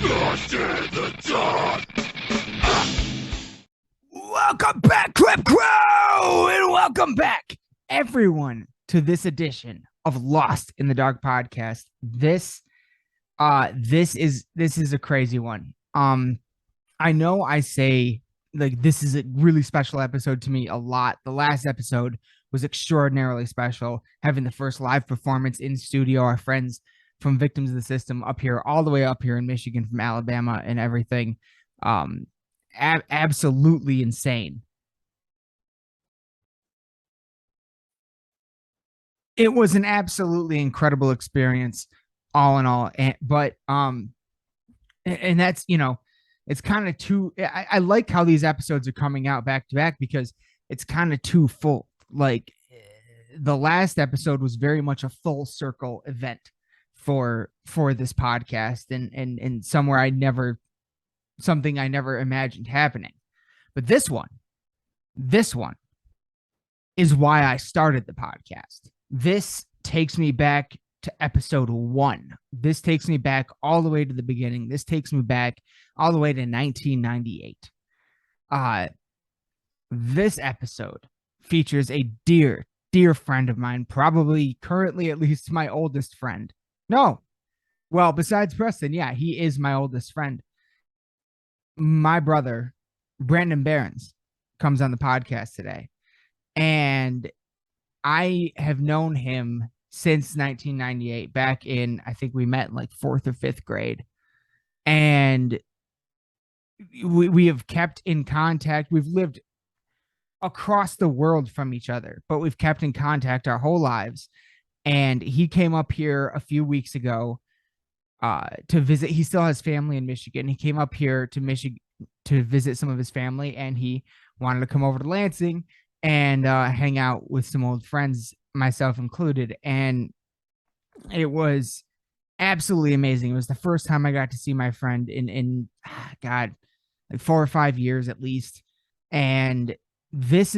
Lost in the dark. Welcome back, Clip Crow, and welcome back, everyone, to this edition of Lost in the Dark podcast. This is a crazy one. I know I say like this is a really special episode to me a lot. The last episode was extraordinarily special, having the first live performance in studio. Our friends from Victims of the System up here, all the way up here in Michigan from Alabama and everything. Um, Absolutely insane. It was an absolutely incredible experience, all in all. And that's it's kind of too. I like how these episodes are coming out back to back because it's kind of too full. Like the last episode was very much a full circle event for this podcast, and somewhere something I never imagined happening. But this one is why I started the podcast. This takes me back to episode 1. This takes me back all the way to the beginning. This takes me back all the way to 1998. This episode features a dear, dear friend of mine, probably currently at least my oldest friend. No, well, besides Preston, yeah, he is my oldest friend. My brother, Brandon Behrens, comes on the podcast today. And I have known him since 1998, back in, I think we met in like 4th or 5th grade. And we have kept in contact. We've lived across the world from each other, but we've kept in contact our whole lives. And he came up here a few weeks ago to visit. He still has family in Michigan. He came up here to Michigan to visit some of his family, and he wanted to come over to Lansing and hang out with some old friends, myself included. And it was absolutely amazing. It was the first time I got to see my friend in God, like 4 or 5 years at least. And this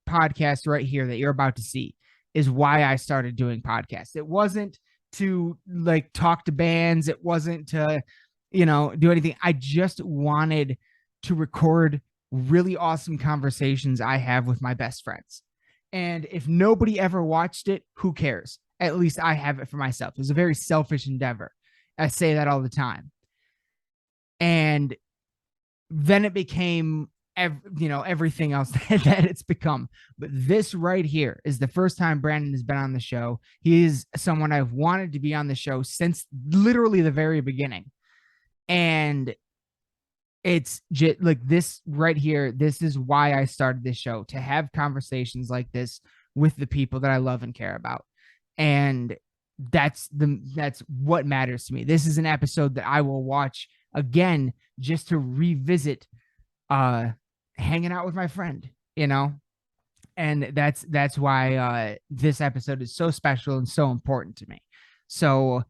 podcast right here that you're about to see is why I started doing podcasts. It wasn't to like talk to bands. It wasn't to, do anything. I just wanted to record really awesome conversations I have with my best friends. And if nobody ever watched it, who cares? At least I have it for myself. It was a very selfish endeavor. I say that all the time. And then it became everything else that it's become. But this right here is the first time Brandon has been on the show. He is someone I've wanted to be on the show since literally the very beginning. And it's just like this right here. This is why I started this show, to have conversations like this with the people that I love and care about. And that's what matters to me. This is an episode that I will watch again just to revisit hanging out with my friend, and that's why this episode is so special and so important to me. So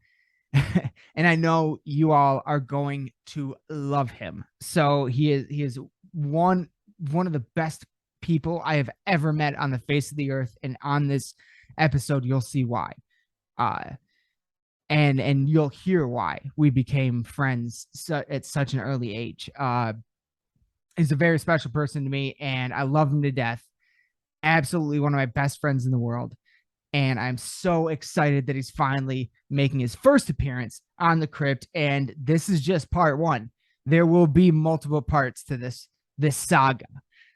and I know you all are going to love him. So he is one of the best people I have ever met on the face of the earth, and on this episode you'll see why. And you'll hear why we became friends at such an early age. He's a very special person to me, and I love him to death. Absolutely one of my best friends in the world. And I'm so excited that he's finally making his first appearance on the Crypt. And this is just part 1. There will be multiple parts to this saga.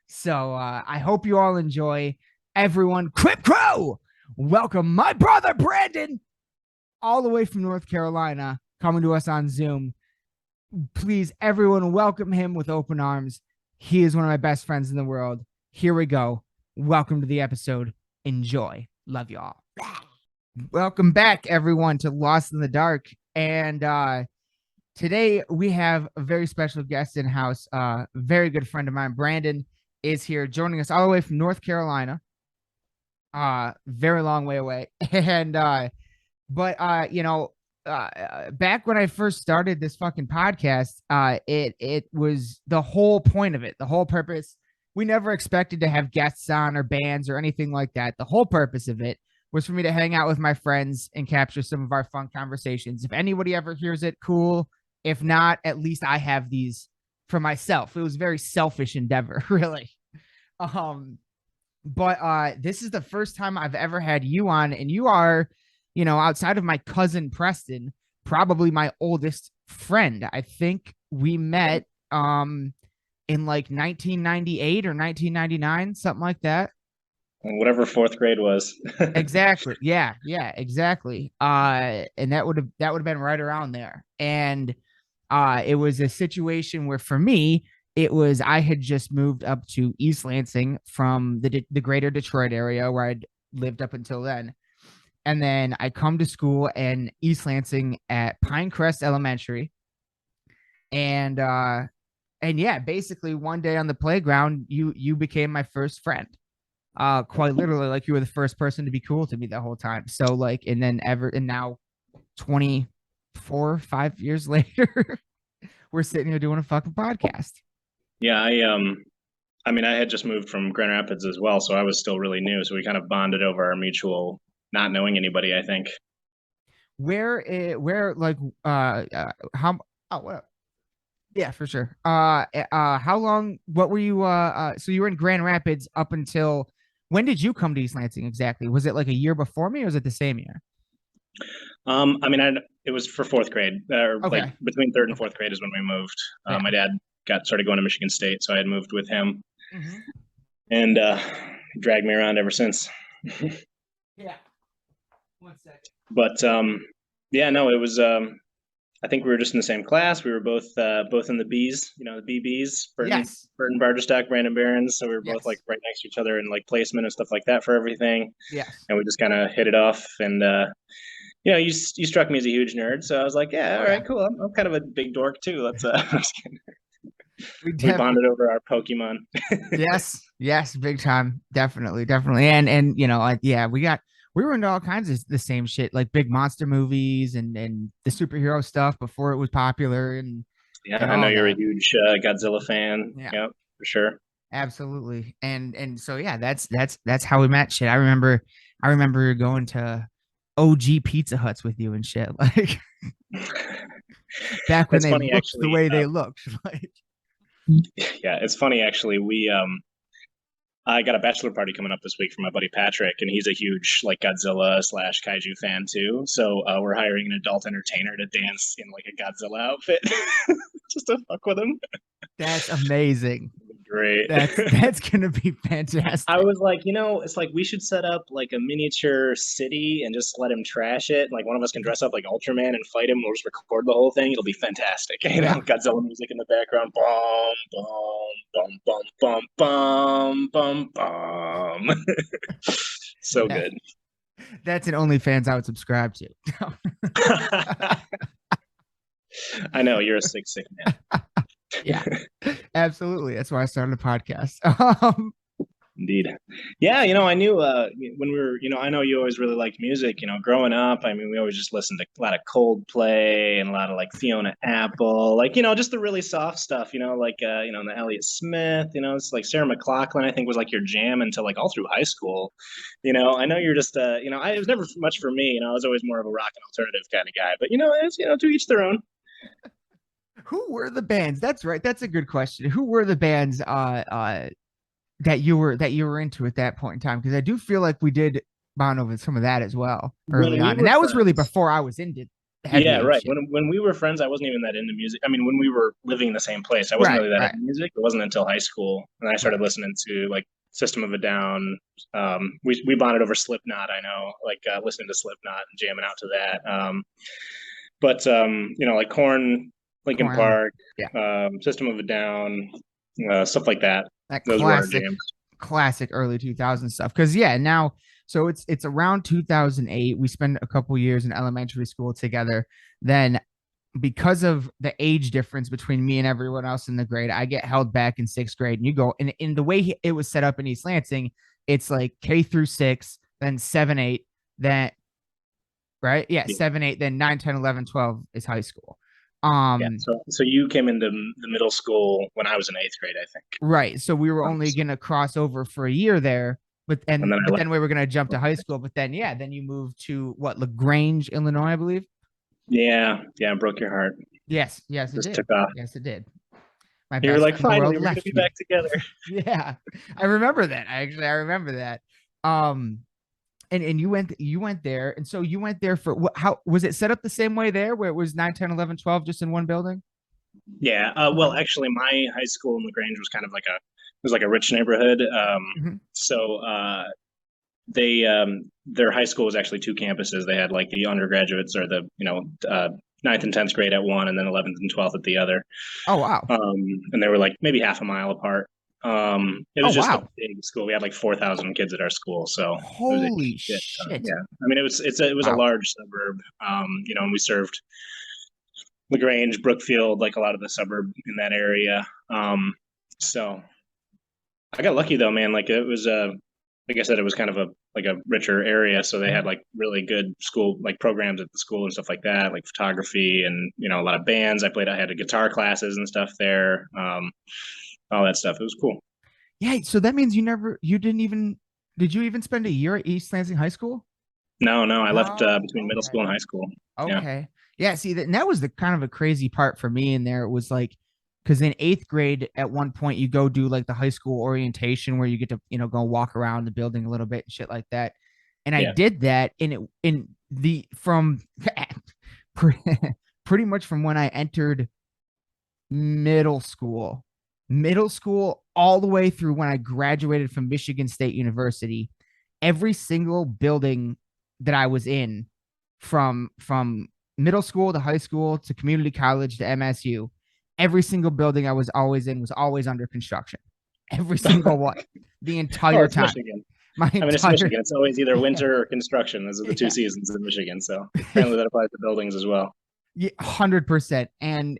So I hope you all enjoy. Everyone, Crypt Crow, welcome my brother Brandon, all the way from North Carolina, coming to us on Zoom. Please, everyone, welcome him with open arms. He is one of my best friends in the world. Here we go. Welcome to the episode. Enjoy. Love y'all. Welcome back, everyone, to Lost in the Dark. And today we have a very special guest in house. A very good friend of mine, Brandon, is here joining us all the way from North Carolina. Very long way away. And back when I first started this fucking podcast, it was the whole point of it, the whole purpose. We never expected to have guests on or bands or anything like that. The whole purpose of it was for me to hang out with my friends and capture some of our fun conversations. If anybody ever hears it, cool. If not, at least I have these for myself. It was a very selfish endeavor, really. Um, but this is the first time I've ever had you on, and you are, outside of my cousin Preston, probably my oldest friend. I think we met in like 1998 or 1999, something like that. Whatever fourth grade was. Exactly. Yeah, exactly. And that would have been right around there. And it was a situation where for me, it was I had just moved up to East Lansing from the greater Detroit area where I'd lived up until then. And then I come to school in East Lansing at Pinecrest Elementary. And yeah, basically one day on the playground, you became my first friend. Quite literally, like you were the first person to be cool to me the whole time. So like, and now 5 years later, we're sitting here doing a fucking podcast. Yeah, I mean, I had just moved from Grand Rapids as well, so I was still really new. So we kind of bonded over our mutual not knowing anybody, I think. Where like how oh well, yeah, for sure. How long? What were you? So you were in Grand Rapids up until when did you come to East Lansing exactly? Was it like a year before me, or was it the same year? I mean, it was for fourth grade, or Okay. like between third and fourth grade is when we moved. Yeah. My dad started going to Michigan State, so I had moved with him, Mm-hmm. and he dragged me around ever since. Yeah. 1 second. But yeah, no, it was. I think we were just in the same class. We were both in the Bs, the BBs, Burton, Yes. Burton Bargerstock, Brandon Barons. So we were both Yes. like right next to each other in like placement and stuff like that for everything. Yes. And we just kind of hit it off. And you struck me as a huge nerd, so I was like, yeah, all right, cool. I'm kind of a big dork too. Let's we bonded over our Pokemon. Yes, big time, definitely, and we were into all kinds of the same shit, like big monster movies and the superhero stuff before it was popular, and yeah, and I know all you're that. a huge Godzilla fan. Yeah. For sure. Absolutely, and so yeah, that's how we met. Shit, I remember going to OG Pizza Huts with you and shit, like back when It's they funny, looked actually. the way they looked, like. Yeah, it's funny actually. I got a bachelor party coming up this week for my buddy Patrick, and he's a huge like Godzilla / kaiju fan too. So we're hiring an adult entertainer to dance in like a Godzilla outfit just to fuck with him. That's amazing. Great. That's gonna be fantastic. I was like, it's like we should set up like a miniature city and just let him trash it. Like one of us can dress up like Ultraman and fight him. We'll just record the whole thing. It'll be fantastic. Godzilla music in the background. Bum, bum, bum, bum, bum, bum, bum. So good. That's an OnlyFans I would subscribe to. I know you're a sick man. Yeah, absolutely. That's why I started a podcast. Indeed. Yeah, I knew when we were, I know you always really liked music, growing up. I mean, we always just listened to a lot of Coldplay and a lot of like Fiona Apple, like, just the really soft stuff, like, the Elliott Smith, it's like Sarah McLachlan, I think was like your jam until like all through high school. I know you're just, it was never much for me, I was always more of a rock and alternative kind of guy, but, it's, to each their own. Who were the bands? That's right. That's a good question. Who were the bands that you were into at that point in time? Because I do feel like we did bond over some of that as well early on, and that was really before I was into. Yeah, right. When we were friends, I wasn't even that into music. I mean, when we were living in the same place, I wasn't really that into music. It wasn't until high school, and I started listening to like System of a Down. We bonded over Slipknot. I know, like listening to Slipknot and jamming out to that. But like Korn, Linkin Park, System of a Down, stuff like that. Those classic early 2000s stuff. Because now, so it's around 2008. We spend a couple years in elementary school together. Then, because of the age difference between me and everyone else in the grade, I get held back in 6th grade. And you go, and in the way it was set up in East Lansing, it's like K through 6, then 7, 8, then right, 7, 8, then 9, 10, 11, 12 is high school. So you came into the middle school when I was in 8th grade, I think. Right. So we were only gonna cross over for a year there, but then we were gonna jump to high school. But then you moved to what, LaGrange, Illinois, I believe. Yeah, yeah, it broke your heart. Yes, it Just did. took off. Yes, it did. My You were best like, friend in the world finally, we're gonna be left back me. together. Yeah, I remember that. I remember that. Um, and you went there, and so you went there for what? How was it set up the same way there, where it was 9, 10, 11, 12, just in one building? Yeah. Well, actually, my high school in LaGrange was kind of like a it was like a rich neighborhood. Mhm. So they their high school was actually two campuses. They had like the undergraduates or the ninth and tenth grade at one, and then 11th and 12th at the other. Oh wow! And they were like maybe half a mile apart. It Oh was just a wow! big school. We had like 4,000 kids at our school, so it was a Holy shit ton. shit! Yeah, I mean it was a Wow. large suburb. And we served LaGrange, Brookfield, like a lot of the suburb in that area. So I got lucky though, man. Like it was like I said, it was kind of a like a richer area, so they had Mhm. like really good school like programs at the school and stuff like that, like photography and a lot of bands. I had guitar classes and stuff there, all that stuff. It was cool. Yeah. So that means you didn't even, did you even spend a year at East Lansing High School? No, no, I left No. between middle Okay. school and high school. Yeah, Okay. Yeah, see that was the kind of a crazy part for me in there. It was like because in eighth grade, at one point you go do like the high school orientation where you get to, go walk around the building a little bit and shit like that. And I yeah, did that in the from pretty much from when I entered middle school. Middle school all the way through when I graduated from Michigan State University. Every single building that I was in from middle school to high school to community college to MSU, every single building I was always in was always under construction. Every single one. The oh, entire it's time. Michigan. My I mean, it's entire Michigan. It's always either yeah, winter or construction. Those are the two yeah. seasons in Michigan. So apparently that applies to buildings as well. Yeah, 100%. And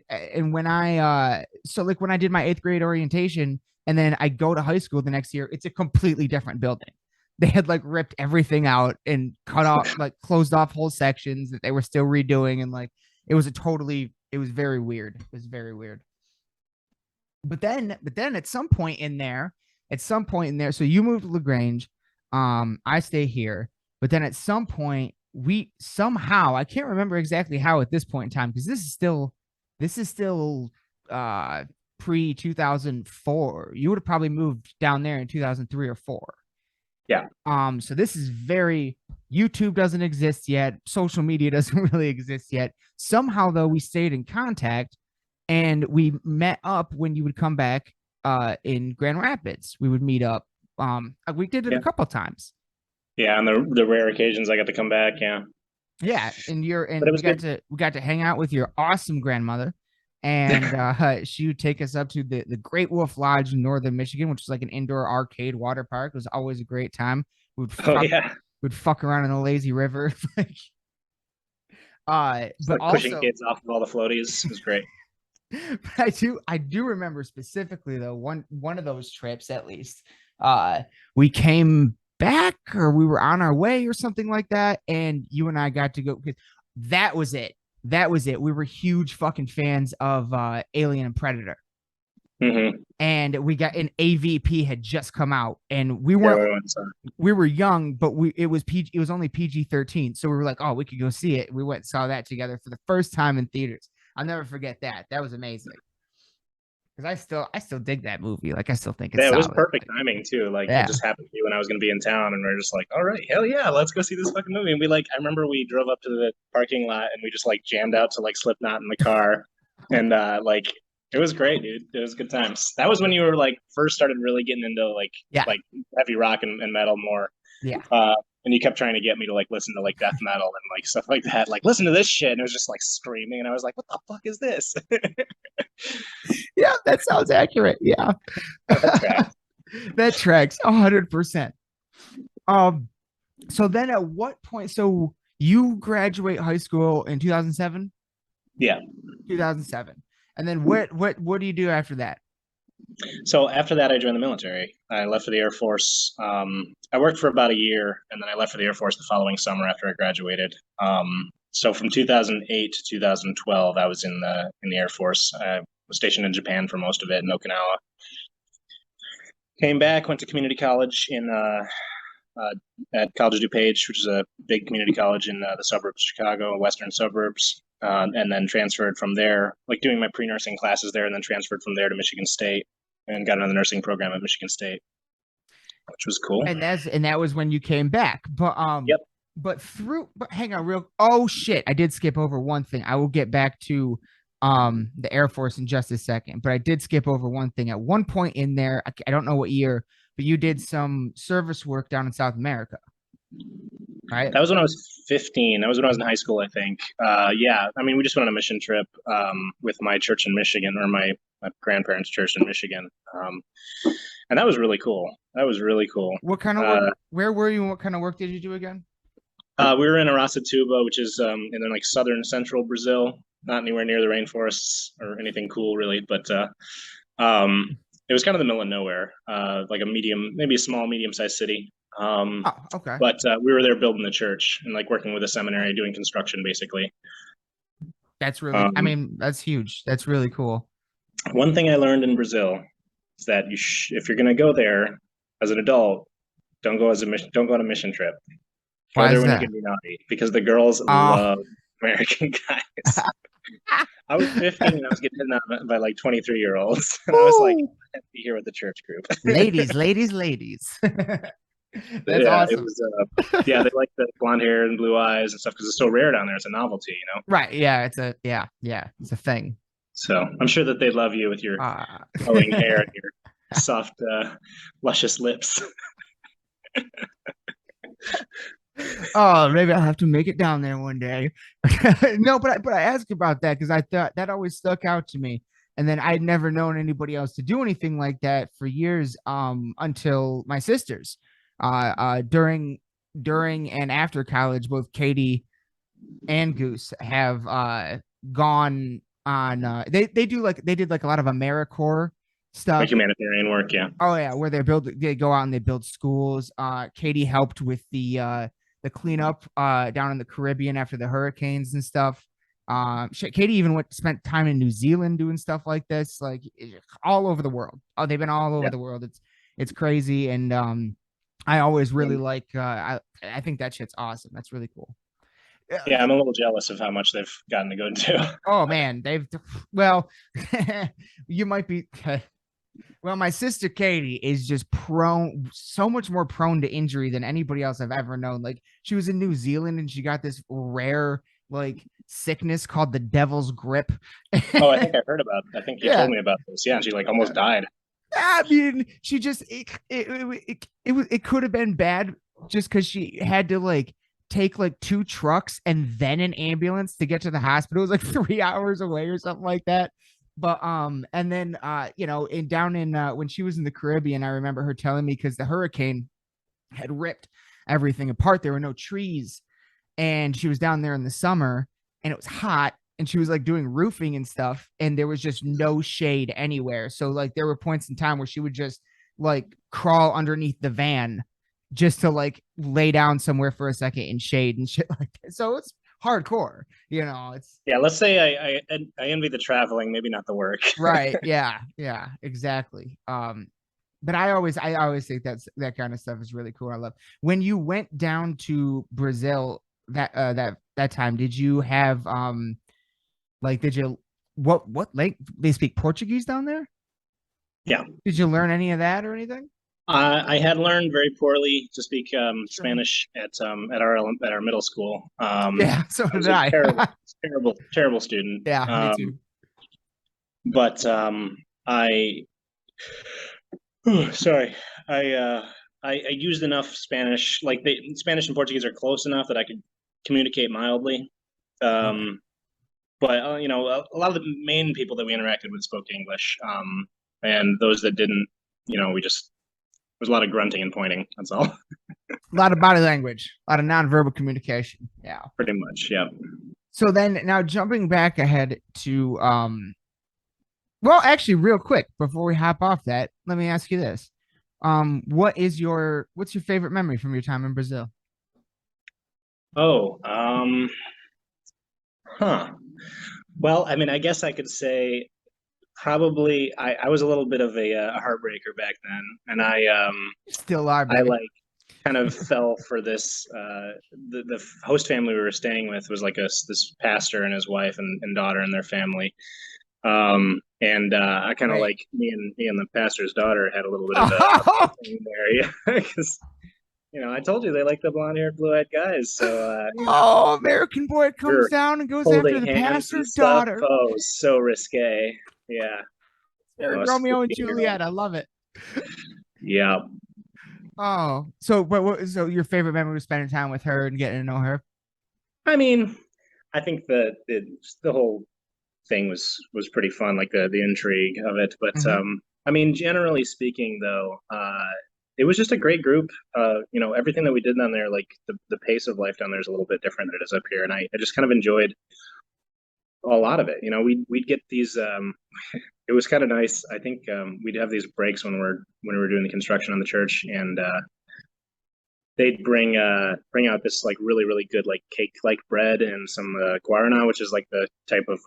when I so like when I did my eighth grade orientation and then I go to high school the next year, it's a completely different building. They had like ripped everything out and cut off like closed off whole sections that they were still redoing, and like it was very weird. It was very weird. But then at some point in there, so you moved to LaGrange, I stay here, but then at some point we somehow, I can't remember exactly how at this point in time, because this is still uh pre 2004. You would have probably moved down there in 2003 or 4. Yeah. So this is very, YouTube doesn't exist yet, social media doesn't really exist yet. Somehow though, we stayed in contact and we met up when you would come back in Grand Rapids. We would meet up. We did it a Yeah. couple times. Yeah. On the rare occasions I got to come back. Yeah. Yeah, But it and was good. we got to hang out with your awesome grandmother, and she would take us up to the Great Wolf Lodge in northern Michigan, which is like an indoor arcade water park. It was always a great time. Oh, yeah. We'd fuck around in the lazy river, like Just but like pushing also kids off of all the floaties. It was great. but I do remember specifically though one of those trips at least. We came back or we were on our way or something like that, and you and I got to go because that was it. That was it. We were huge fucking fans of Alien and Predator. Hmm. And we got an AVP had just come out, and we Yeah, weren't we went, so. we were young, but it was only PG-13, so we were like, oh, we could go see it. We went and saw that together for the first time in theaters. I'll never forget that. That was amazing because I still dig that movie. Like I still think it's Yeah, it was solid. perfect Like, timing too. Like it yeah, just happened to be when I was going to be in town, and we are just like, "All right, hell yeah, let's go see this fucking movie." And I remember we drove up to the parking lot, and we just like jammed out to like Slipknot in the car, and like it was great, dude. It was good times. That was when you were like first started really getting into yeah, like heavy rock and metal more. yeah, And you kept trying to get me to like listen to like death metal and like stuff like that. Like listen to this shit, and it was just like screaming, and I was like, "What the fuck is this?" yeah. That sounds accurate. Yeah, That track. that tracks 100%. Um, so then at what point? So you graduate high school in 2007. Yeah. 2007, and then what do you do after that? So after that, I joined the military. I left for the Air Force. I worked for about a year, and then I left for the Air Force the following summer after I graduated. So from 2008 to 2012, I was in the Air Force. I was stationed in Japan for most of it, in Okinawa. Came back, went to community college at College of DuPage, which is a big community college in the suburbs of Chicago, western suburbs. and then transferred from there, like doing my pre-nursing classes there, and then transferred from there to Michigan State and got another nursing program at Michigan State, which was cool. And that was when you came back. Yep. But hang on oh shit, I did skip over one thing. I will get back to the Air Force in just a second, but I did skip over one thing. At one point in there, I don't know what year, but you did some service work down in South America, right? That was when I was 15. That was when I was in high school, I think. Yeah, I mean, we just went on a mission trip with my church in Michigan, or my grandparents' church in Michigan, and that was really cool. That was really cool. What kind of work? Where were you, and what kind of work did you do again? We were in Aracatuba, which is in like southern central Brazil, not anywhere near the rainforests or anything cool, really, but it was kind of the middle of nowhere, like maybe a small, medium-sized city. Okay. But we were there building the church and like working with a seminary, doing construction, basically. That's really, I mean, that's huge. That's really cool. One thing I learned in Brazil is that if you're going to go there as an adult, don't go on a mission trip. Go there when you can be naughty, because the girls love American guys. I was 15 and I was getting hit on by like 23-year-olds. And I was like, I have to be here with the church group. ladies. That's awesome. It was, they like the blonde hair and blue eyes and stuff because it's so rare down there. It's a novelty, you know? Right. Yeah. It's a thing. So I'm sure that they love you with your flowing hair and your soft, luscious lips. Oh, maybe I'll have to make it down there one day. No, but I asked about that because I thought that always stuck out to me. And then I'd never known anybody else to do anything like that for years, until my sisters. During and after college, both Katie and Goose have gone on. They did like a lot of AmeriCorps stuff, like humanitarian work. Yeah. Oh yeah, where they go out and they build schools. Katie helped with the cleanup down in the Caribbean after the hurricanes and stuff. Katie even spent time in New Zealand doing stuff like this, like all over the world. Oh, they've been all over the world. It's crazy, and I always really like. I think that shit's awesome. That's really cool. Yeah, I'm a little jealous of how much they've gotten to go do. Oh man, well, you might be. Well, my sister Katie is just so much more prone to injury than anybody else I've ever known. Like, she was in New Zealand and she got this rare like sickness called the devil's grip. Oh, I think I heard about it. I think you told me about this. Yeah, and she like almost died. I mean, she just it could have been bad just because she had to like take like 2 trucks and then an ambulance to get to the hospital. It was like 3 hours away or something like that. But and then down in when she was in the Caribbean, I remember her telling me, because the hurricane had ripped everything apart. There were no trees, and she was down there in the summer, and it was hot, and she was like doing roofing and stuff, and there was just no shade anywhere. So like there were points in time where she would just like crawl underneath the van just to like lay down somewhere for a second in shade and shit like that. So it's hardcore, it's let's say I envy the traveling, maybe not the work. Right. Yeah, exactly. But I always think that kind of stuff is really cool. I love when you went down to Brazil that time. Did you have what like they speak Portuguese down there? Yeah. Did you learn any of that or anything? I had learned very poorly to speak Spanish at our middle school. Yeah, so did I. Terrible student. Yeah, me too. But I used enough Spanish. Like Spanish and Portuguese are close enough that I could communicate mildly. But a lot of the main people that we interacted with spoke English. And those that didn't, there's a lot of grunting and pointing. That's all. A lot of body language, a lot of nonverbal communication. Yeah, pretty much. Yeah. So then, now jumping back ahead to, well, actually, real quick before we hop off that, let me ask you this: what's your favorite memory from your time in Brazil? Oh, well, I mean, I guess I could say probably I was a little bit of a heartbreaker back then, and I still are. Baby. kind of fell for this. The host family we were staying with was like this pastor and his wife and daughter and their family. And I kind of Right. like me and the pastor's daughter had a little bit of a thing there, yeah, because I told you they like the blonde-haired, blue-eyed guys, so Oh, American Boy we comes were down and goes after holding the hands and pastor's stuff. daughter. Oh, so risque. Yeah. Very Almost Romeo and 15-year-old. Juliet. I love it. Yeah. Oh, so so your favorite memory was spending time with her and getting to know her? I mean, I think the whole thing was pretty fun, like the intrigue of it. But Mm-hmm. I mean, generally speaking, though, it was just a great group. Everything that we did down there, like the pace of life down there is a little bit different than it is up here, and I just kind of enjoyed a lot of it. We'd get these. It was kind of nice. I think we'd have these breaks when we were doing the construction on the church, and they'd bring out this like really really good like cake like bread and some guarana, which is like the type of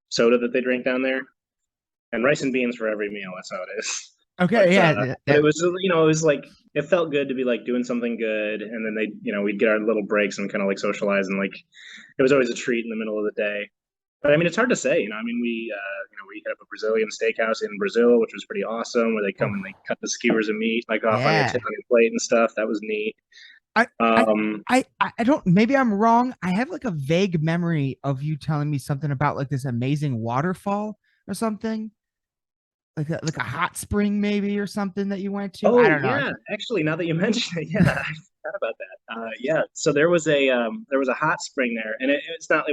soda that they drink down there, and rice and beans for every meal. That's how it is. Okay, But yeah, but it was it was like it felt good to be like doing something good, and then we'd get our little breaks and kind of like socialize, and like it was always a treat in the middle of the day. But I mean, it's hard to say. I mean, we hit up a Brazilian steakhouse in Brazil, which was pretty awesome, where they come and they cut the skewers of meat like off on yeah. your plate and stuff. That was neat. I, I, Um, I don't. Maybe I'm wrong. I have like a vague memory of you telling me something about like this amazing waterfall or something, like a hot spring maybe or something that you went to. I Oh don't know. yeah, actually, now that you mention it, yeah, I forgot about that. Yeah, so there was a hot spring there, and it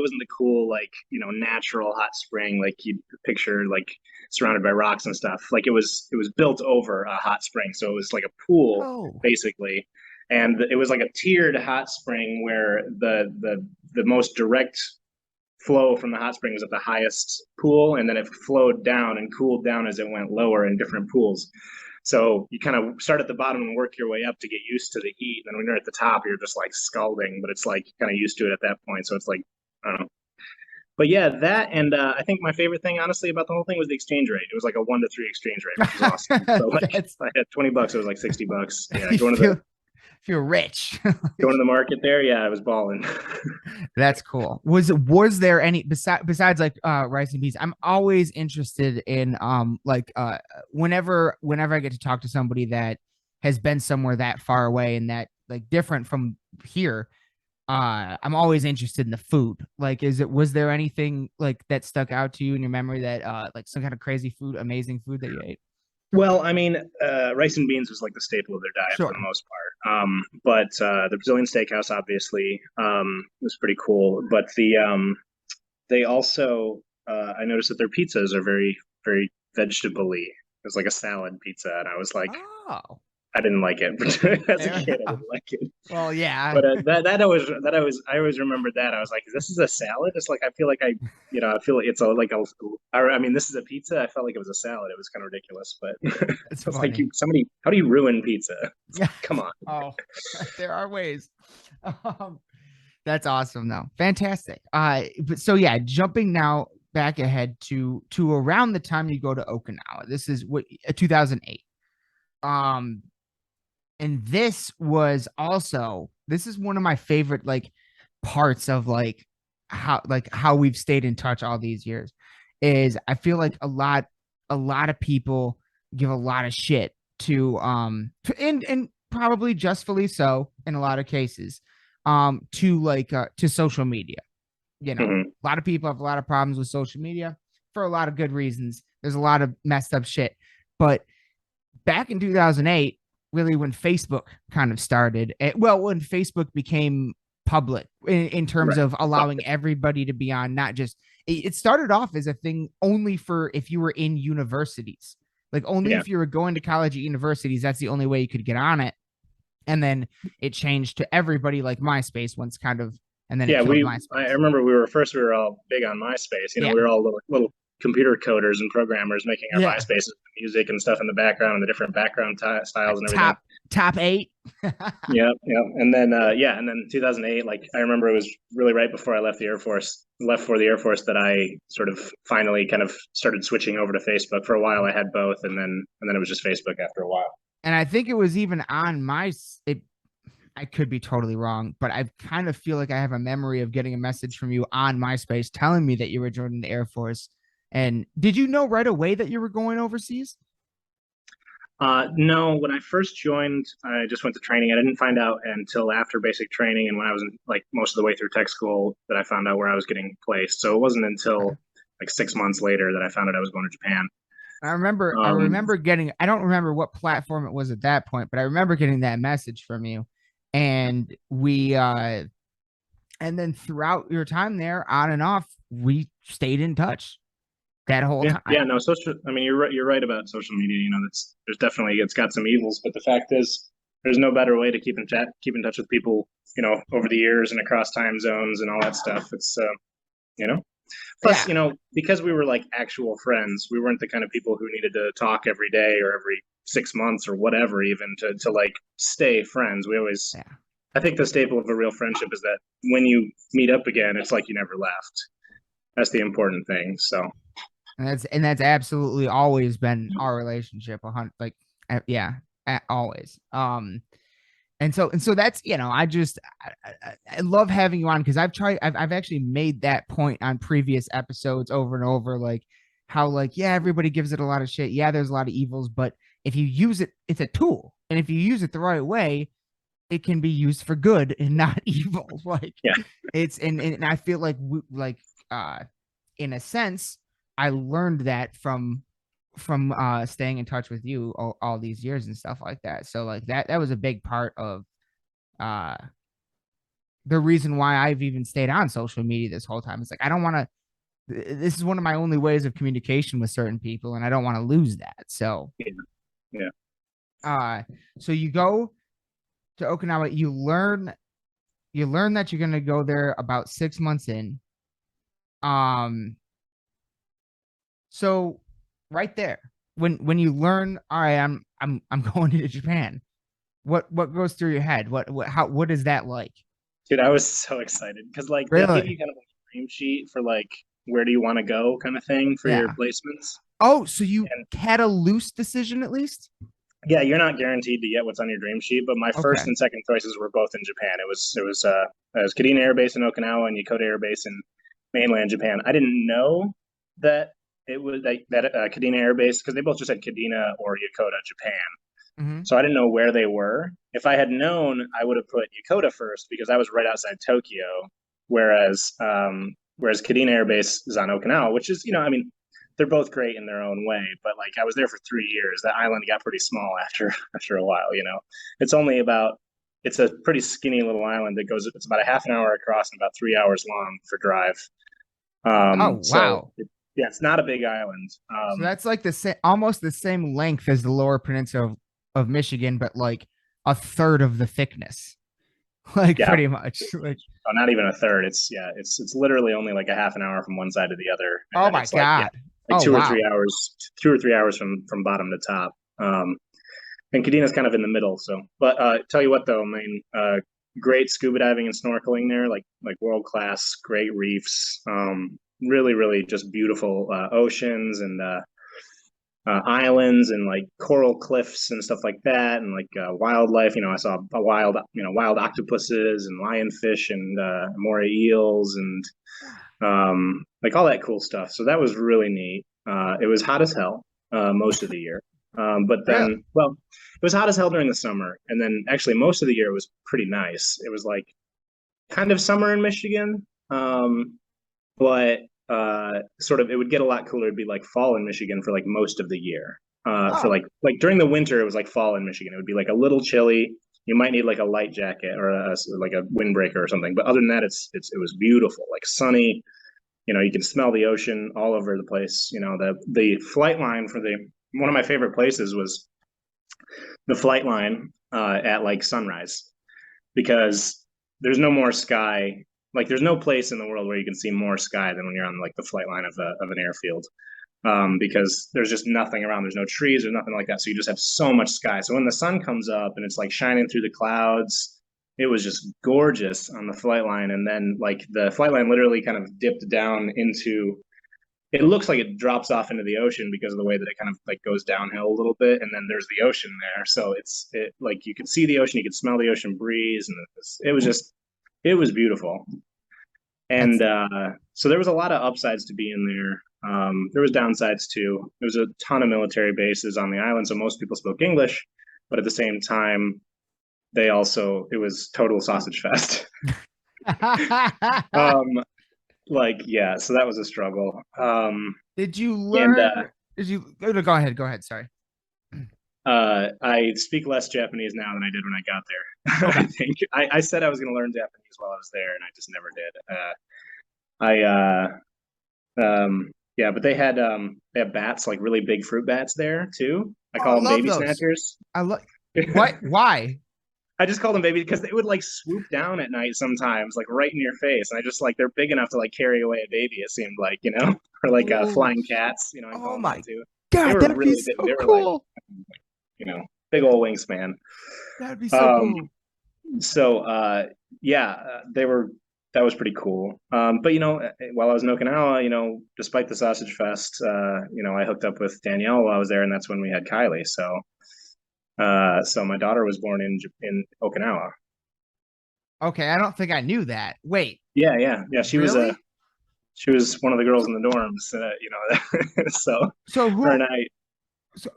wasn't the cool like natural hot spring like you'd picture like surrounded by rocks and stuff. Like it was built over a hot spring, so it was like a pool Oh, basically, and it was like a tiered hot spring where the most direct flow from the hot spring was at the highest pool, and then it flowed down and cooled down as it went lower in different pools. So you kind of start at the bottom and work your way up to get used to the heat. And then when you're at the top, you're just like scalding, but it's like kind of used to it at that point. So it's like, I don't know. But yeah, that and I think my favorite thing, honestly, about the whole thing was the exchange rate. It was like a 1-to-3 exchange rate, which was awesome. So like, if that's I had $20, it was like $60. Yeah, you feel rich. going to the market there. Yeah, I was balling. That's cool. Was there any besides like rice and peas? I'm always interested in whenever I get to talk to somebody that has been somewhere that far away and that like different from here. I'm always interested in the food. Like, was there anything like that stuck out to you in your memory that like some kind of crazy food, amazing food that you ate? Well, I mean, rice and beans was like the staple of their diet for the Sure. most part. But the Brazilian steakhouse obviously was pretty cool. But they also I noticed that their pizzas are very very vegetable-y. It was like a salad pizza, and I was like, Oh, I didn't like it. As a fair kid, I enough. didn't like it. Well, yeah. But I always remembered that. I was like, this is a salad. It's like I feel like it's I mean, this is a pizza. I felt like it was a salad. It was kind of ridiculous, but I It's was like, funny. how do you ruin pizza? Yeah. Come on. Oh, there are ways. Um, that's awesome though. Fantastic. But so yeah, jumping now back ahead to around the time you go to Okinawa. This is what 2008. Um, and this is one of my favorite like parts of how we've stayed in touch all these years is I feel like a lot of people give a lot of shit to and probably justfully so in a lot of cases to social media. Mhm. A lot of people have a lot of problems with social media for a lot of good reasons. There's a lot of messed up shit. But back in 2008, really when Facebook kind of started, when Facebook became public in terms Right. of allowing everybody to be on, not just, it started off as a thing only for if you were in universities, like only Yeah. if you were going to college at universities, that's the only way you could get on it. And then it changed to everybody like MySpace once kind of, and then it Yeah, killed I MySpace. remember we were all big on MySpace. Yeah. We were all little computer coders and programmers making our Yeah. MySpaces, music and stuff in the background and the different background styles and everything. Top eight. Yeah, yeah. And then and then 2008, like I remember it was really right before I left for the Air Force that I sort of finally kind of started switching over to Facebook. For a while I had both, and then it was just Facebook after a while. And I think it was even on I could be totally wrong, but I kind of feel like I have a memory of getting a message from you on MySpace telling me that you were joining the Air Force. And did you know right away that you were going overseas? No, when I first joined, I just went to training. I didn't find out until after basic training and when I was in, like most of the way through tech school that I found out where I was getting placed. So it wasn't until like 6 months later that I found out I was going to Japan. I Um, remember getting, I don't remember what platform it was at that point, but I remember getting that message from you. And and then throughout your time there, on and off, we stayed in touch that whole yeah, time. yeah, no, social. I mean, you're right. You're right about social media. You know, that's there's definitely it's got some evils, but the fact is, there's no better way to keep in touch with people. You know, over the years and across time zones and all that stuff. It's you know, plus, Yeah. you know, because we were like actual friends, we weren't the kind of people who needed to talk every day or every 6 months or whatever, even to like stay friends. We always, Yeah. I think the staple of a real friendship is that when you meet up again, it's like you never left. That's the important thing. So, And that's absolutely always been our relationship. Like, yeah, always. And so that's I love having you on because I've actually made that point on previous episodes over and over, like how like yeah everybody gives it a lot of shit, yeah there's a lot of evils, but if you use it, it's a tool, and if you use it the right way, it can be used for good and not evil. Like yeah, it's and I feel like uh in a sense I learned that from staying in touch with you all these years and stuff like that. So like that was a big part of uh the reason why I've even stayed on social media this whole time. It's like I don't want to, this is one of my only ways of communication with certain people and I don't want to lose that. So yeah, yeah. uh so you go to Okinawa, you learn that you're going to go there about 6 months in. um so right there, when you learn, all right, I'm going to Japan, what goes through your head? What is that like? Dude, I was so excited because like they give Really? you kind of like a dream sheet for like where do you want to go kind of thing for your Yeah. placements. Oh, so you And had a loose decision at least? yeah, you're not guaranteed to get what's on your dream sheet, but my first Okay. and second choices were both in Japan. It was Kadena Air Base in Okinawa and Yokota Air Base in mainland Japan. I didn't know that it was Kadena Air Base because they both just said Kadena or Yokota, Japan. Mm-hmm. So I didn't know where they were. If I had known, I would have put Yokota first because I was right outside Tokyo, whereas Kadena Air Base is on Okinawa, which is, you know, I mean, they're both great in their own way, but like I was there for 3 years. That island got pretty small after after a while, you know. It's only about it's a pretty skinny little island that goes it's about a half an hour across and about 3 hours long for drive. Oh So wow. yeah, it's not a big island. So that's like the same, almost the same length as the lower peninsula of Michigan, but like a third of the thickness. Like Yeah, pretty much. Like oh, not even a third. It's literally only like a half an hour from one side to the other, and oh then my it's like yeah, god. like Oh wow. 2 or 3 hours from bottom to top. And Kadena's kind of in the middle. So, but tell you what though, I mean, great scuba diving and snorkeling there, like world class, great reefs. Really, really just beautiful oceans and islands and like coral cliffs and stuff like that, and like wildlife. You know, I saw wild octopuses and lionfish and moray eels and like all that cool stuff. So that was really neat. It was hot as hell most of the year, but Really? then, well, it was hot as hell during the summer, and then actually most of the year it was pretty nice. It was like kind of summer in Michigan, but sort of it would get a lot cooler. It'd be like fall in Michigan for like most of the year. For Oh. like during the winter, it was like fall in Michigan. It would be like a little chilly. You might need like a light jacket or like a windbreaker or something. But other than that, it was beautiful, like sunny. You know, you can smell the ocean all over the place. You know, the flight line for the one of my favorite places was the flight line at like sunrise because there's no more sky. Like there's no place in the world where you can see more sky than when you're on like the flight line of an airfield. Because there's just nothing around. There's no trees. There's nothing like that. So you just have so much sky. So when the sun comes up and it's like shining through the clouds, it was just gorgeous on the flight line. And then like the flight line literally kind of dipped down into it looks like it drops off into the ocean because of the way that it kind of like goes downhill a little bit, and then there's the ocean there. So it like you could see the ocean, you could smell the ocean breeze, and it was beautiful. That's And so there was a lot of upsides to being there. There was downsides too. There was a ton of military bases on the island, so most people spoke English, but at the same time, it was total sausage fest. um, like yeah, so that was a struggle. Did you And learn? Did you go ahead? Go ahead. Sorry. I speak less Japanese now than I did when I got there. Okay. I think I said I was going to learn Japanese while I was there, and I just never did. Yeah, but they have bats, like really big fruit bats there too. I Oh, I call them love baby those. snatchers. I love. What? Why? I just call them baby because they would like swoop down at night sometimes, like right in your face. And I just like they're big enough to like carry away a baby, it seemed like, or like Holy flying cats, I call Oh them my that too. They God, were that'd be really big. so They were like, cool. big old wingspan. That'd be so Um, cool. so yeah, that was pretty cool. But while I was in Okinawa, despite the sausage fest, I hooked up with Danielle while I was there, and that's when we had Kylie. So my daughter was born in Okinawa. Okay, I don't think I knew that. Wait, Yeah. really? She was one of the girls So, in the dorms. So so her who? and I, So,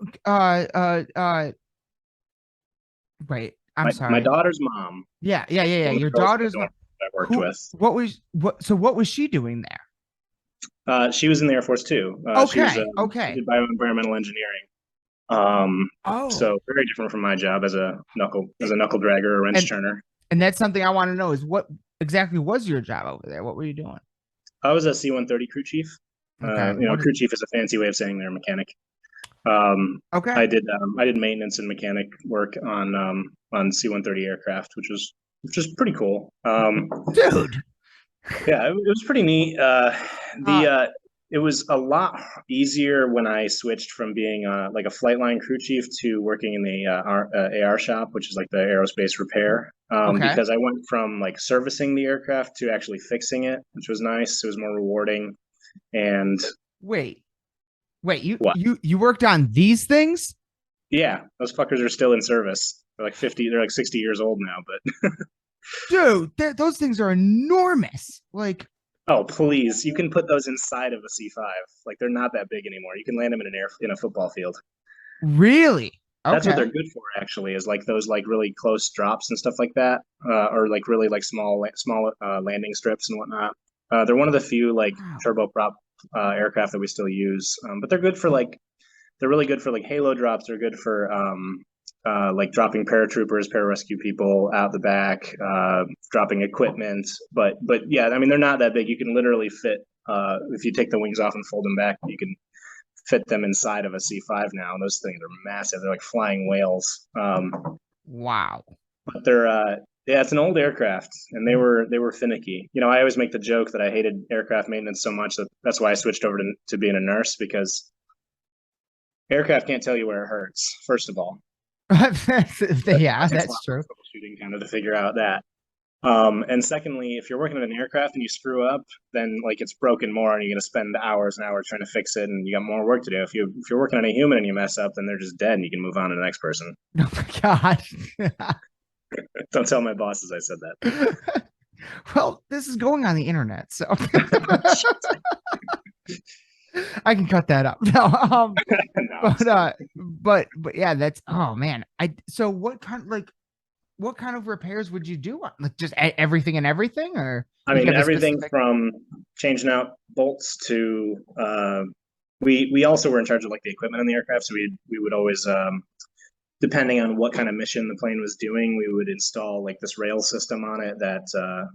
wait, I'm my sorry. daughter's mom, Yeah. one of the Your girls in the daughter's dorm that I worked who? with, So what was she doing there? she was in the Air Force too. She Okay. did bioenvironmental engineering. Um, Oh, so very different from my job as a knuckle dragger or wrench and turner. and that's something I want to know is what exactly was your job over there? What were you doing? I was a C-130 crew chief. Okay. What is Crew chief is a fancy way of saying they're a mechanic. okay, I did maintenance and mechanic work on C-130 aircraft, which was pretty cool. dude? Yeah, it was pretty neat. Uh, It was a lot easier when I switched from being like a flight line crew chief to working in the AR shop, which is like the aerospace repair. okay. Because I went from like servicing the aircraft to actually fixing it, which was nice. It was more rewarding. And Wait, wait. what? You worked on these things, Yeah, those fuckers are still in service. They're like 50, they're like 60 years old now, but dude. Those things are enormous. Like, oh, please. You can put those inside of a C5. Like they're not that big anymore. You can land them in a football field. really? That's what Okay. they're good for, actually, is like those like really close drops and stuff like that, or like really like small landing strips and whatnot. They're one of the few like Wow. turboprop aircraft that we still use, but they're really good for like halo drops. They're good for like dropping paratroopers, pararescue people out the back, dropping equipment. But yeah, I mean they're not that big. You can literally fit if you take the wings off and fold them back, you can fit them inside of a C5 now. Those things are massive. They're like flying whales. Wow. But they're yeah, it's an old aircraft, and they were finicky. I always make the joke that I hated aircraft maintenance so much that's why I switched over to being a nurse because aircraft can't tell you where it hurts. First of all, Yeah, that takes a that's lot true. of troubleshooting kind of to figure out that. And secondly, if you're working on an aircraft and you screw up, then like it's broken more, and you're gonna spend hours and hours trying to fix it, and you got more work to do. If you're working on a human and you mess up, then they're just dead, and you can move on to the next person. Oh my God. Don't tell my bosses I said that. Well, this is going on the internet, so I can cut that up. No, No, I'm just kidding. but yeah, that's oh man. So what kind of repairs would you do on like just everything and everything, or I did you mean, have a everything specific? from changing out bolts to we also were in charge of like the equipment on the aircraft, so we would always depending on what kind of mission the plane was doing, we would install like this rail system on it that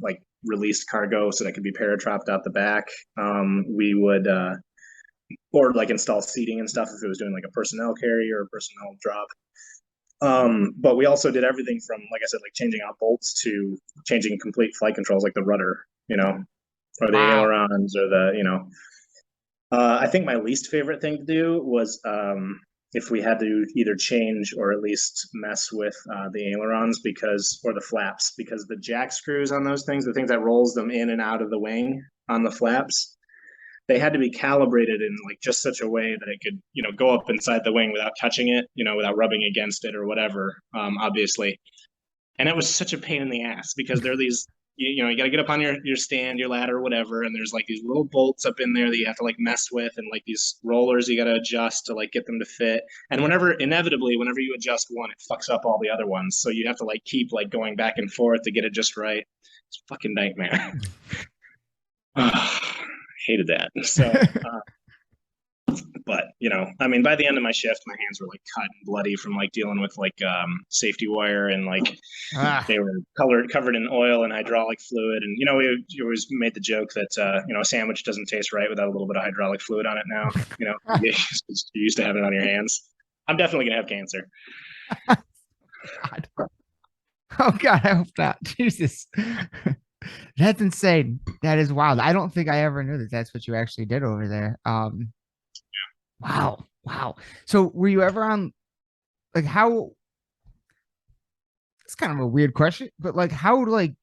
like released cargo so that could be paratropped out the back. We would or like install seating and stuff if it was doing like a personnel carry or a personnel drop. But we also did everything from, like I said, like changing out bolts to changing complete flight controls, like the rudder, or the Wow. ailerons, or I think my least favorite thing to do was if we had to either change or at least mess with the ailerons or the flaps, because the jack screws on those things, the things that rolls them in and out of the wing on the flaps, they had to be calibrated in like just such a way that it could, go up inside the wing without touching it, without rubbing against it or whatever, obviously. And it was such a pain in the ass because there are these, you got to get up on your stand, your ladder, whatever, and there's like these little bolts up in there that you have to like mess with, and like these rollers you got to adjust to like get them to fit. And inevitably, whenever you adjust one, it fucks up all the other ones. So you have to like keep like going back and forth to get it just right. It's a fucking nightmare. Hated that. So, but I mean, by the end of my shift, my hands were like cut and bloody from like dealing with like safety wire, and like they were covered in oil and hydraulic fluid. And we always made the joke that a sandwich doesn't taste right without a little bit of hydraulic fluid on it. Now, you're used to having it on your hands. I'm definitely gonna have cancer. God. Oh God, I hope not. Jesus. That's insane. That is wild. I don't think I ever knew that that's what you actually did over there. Wow. So were you ever on, like, how, it's kind of a weird question, but like how like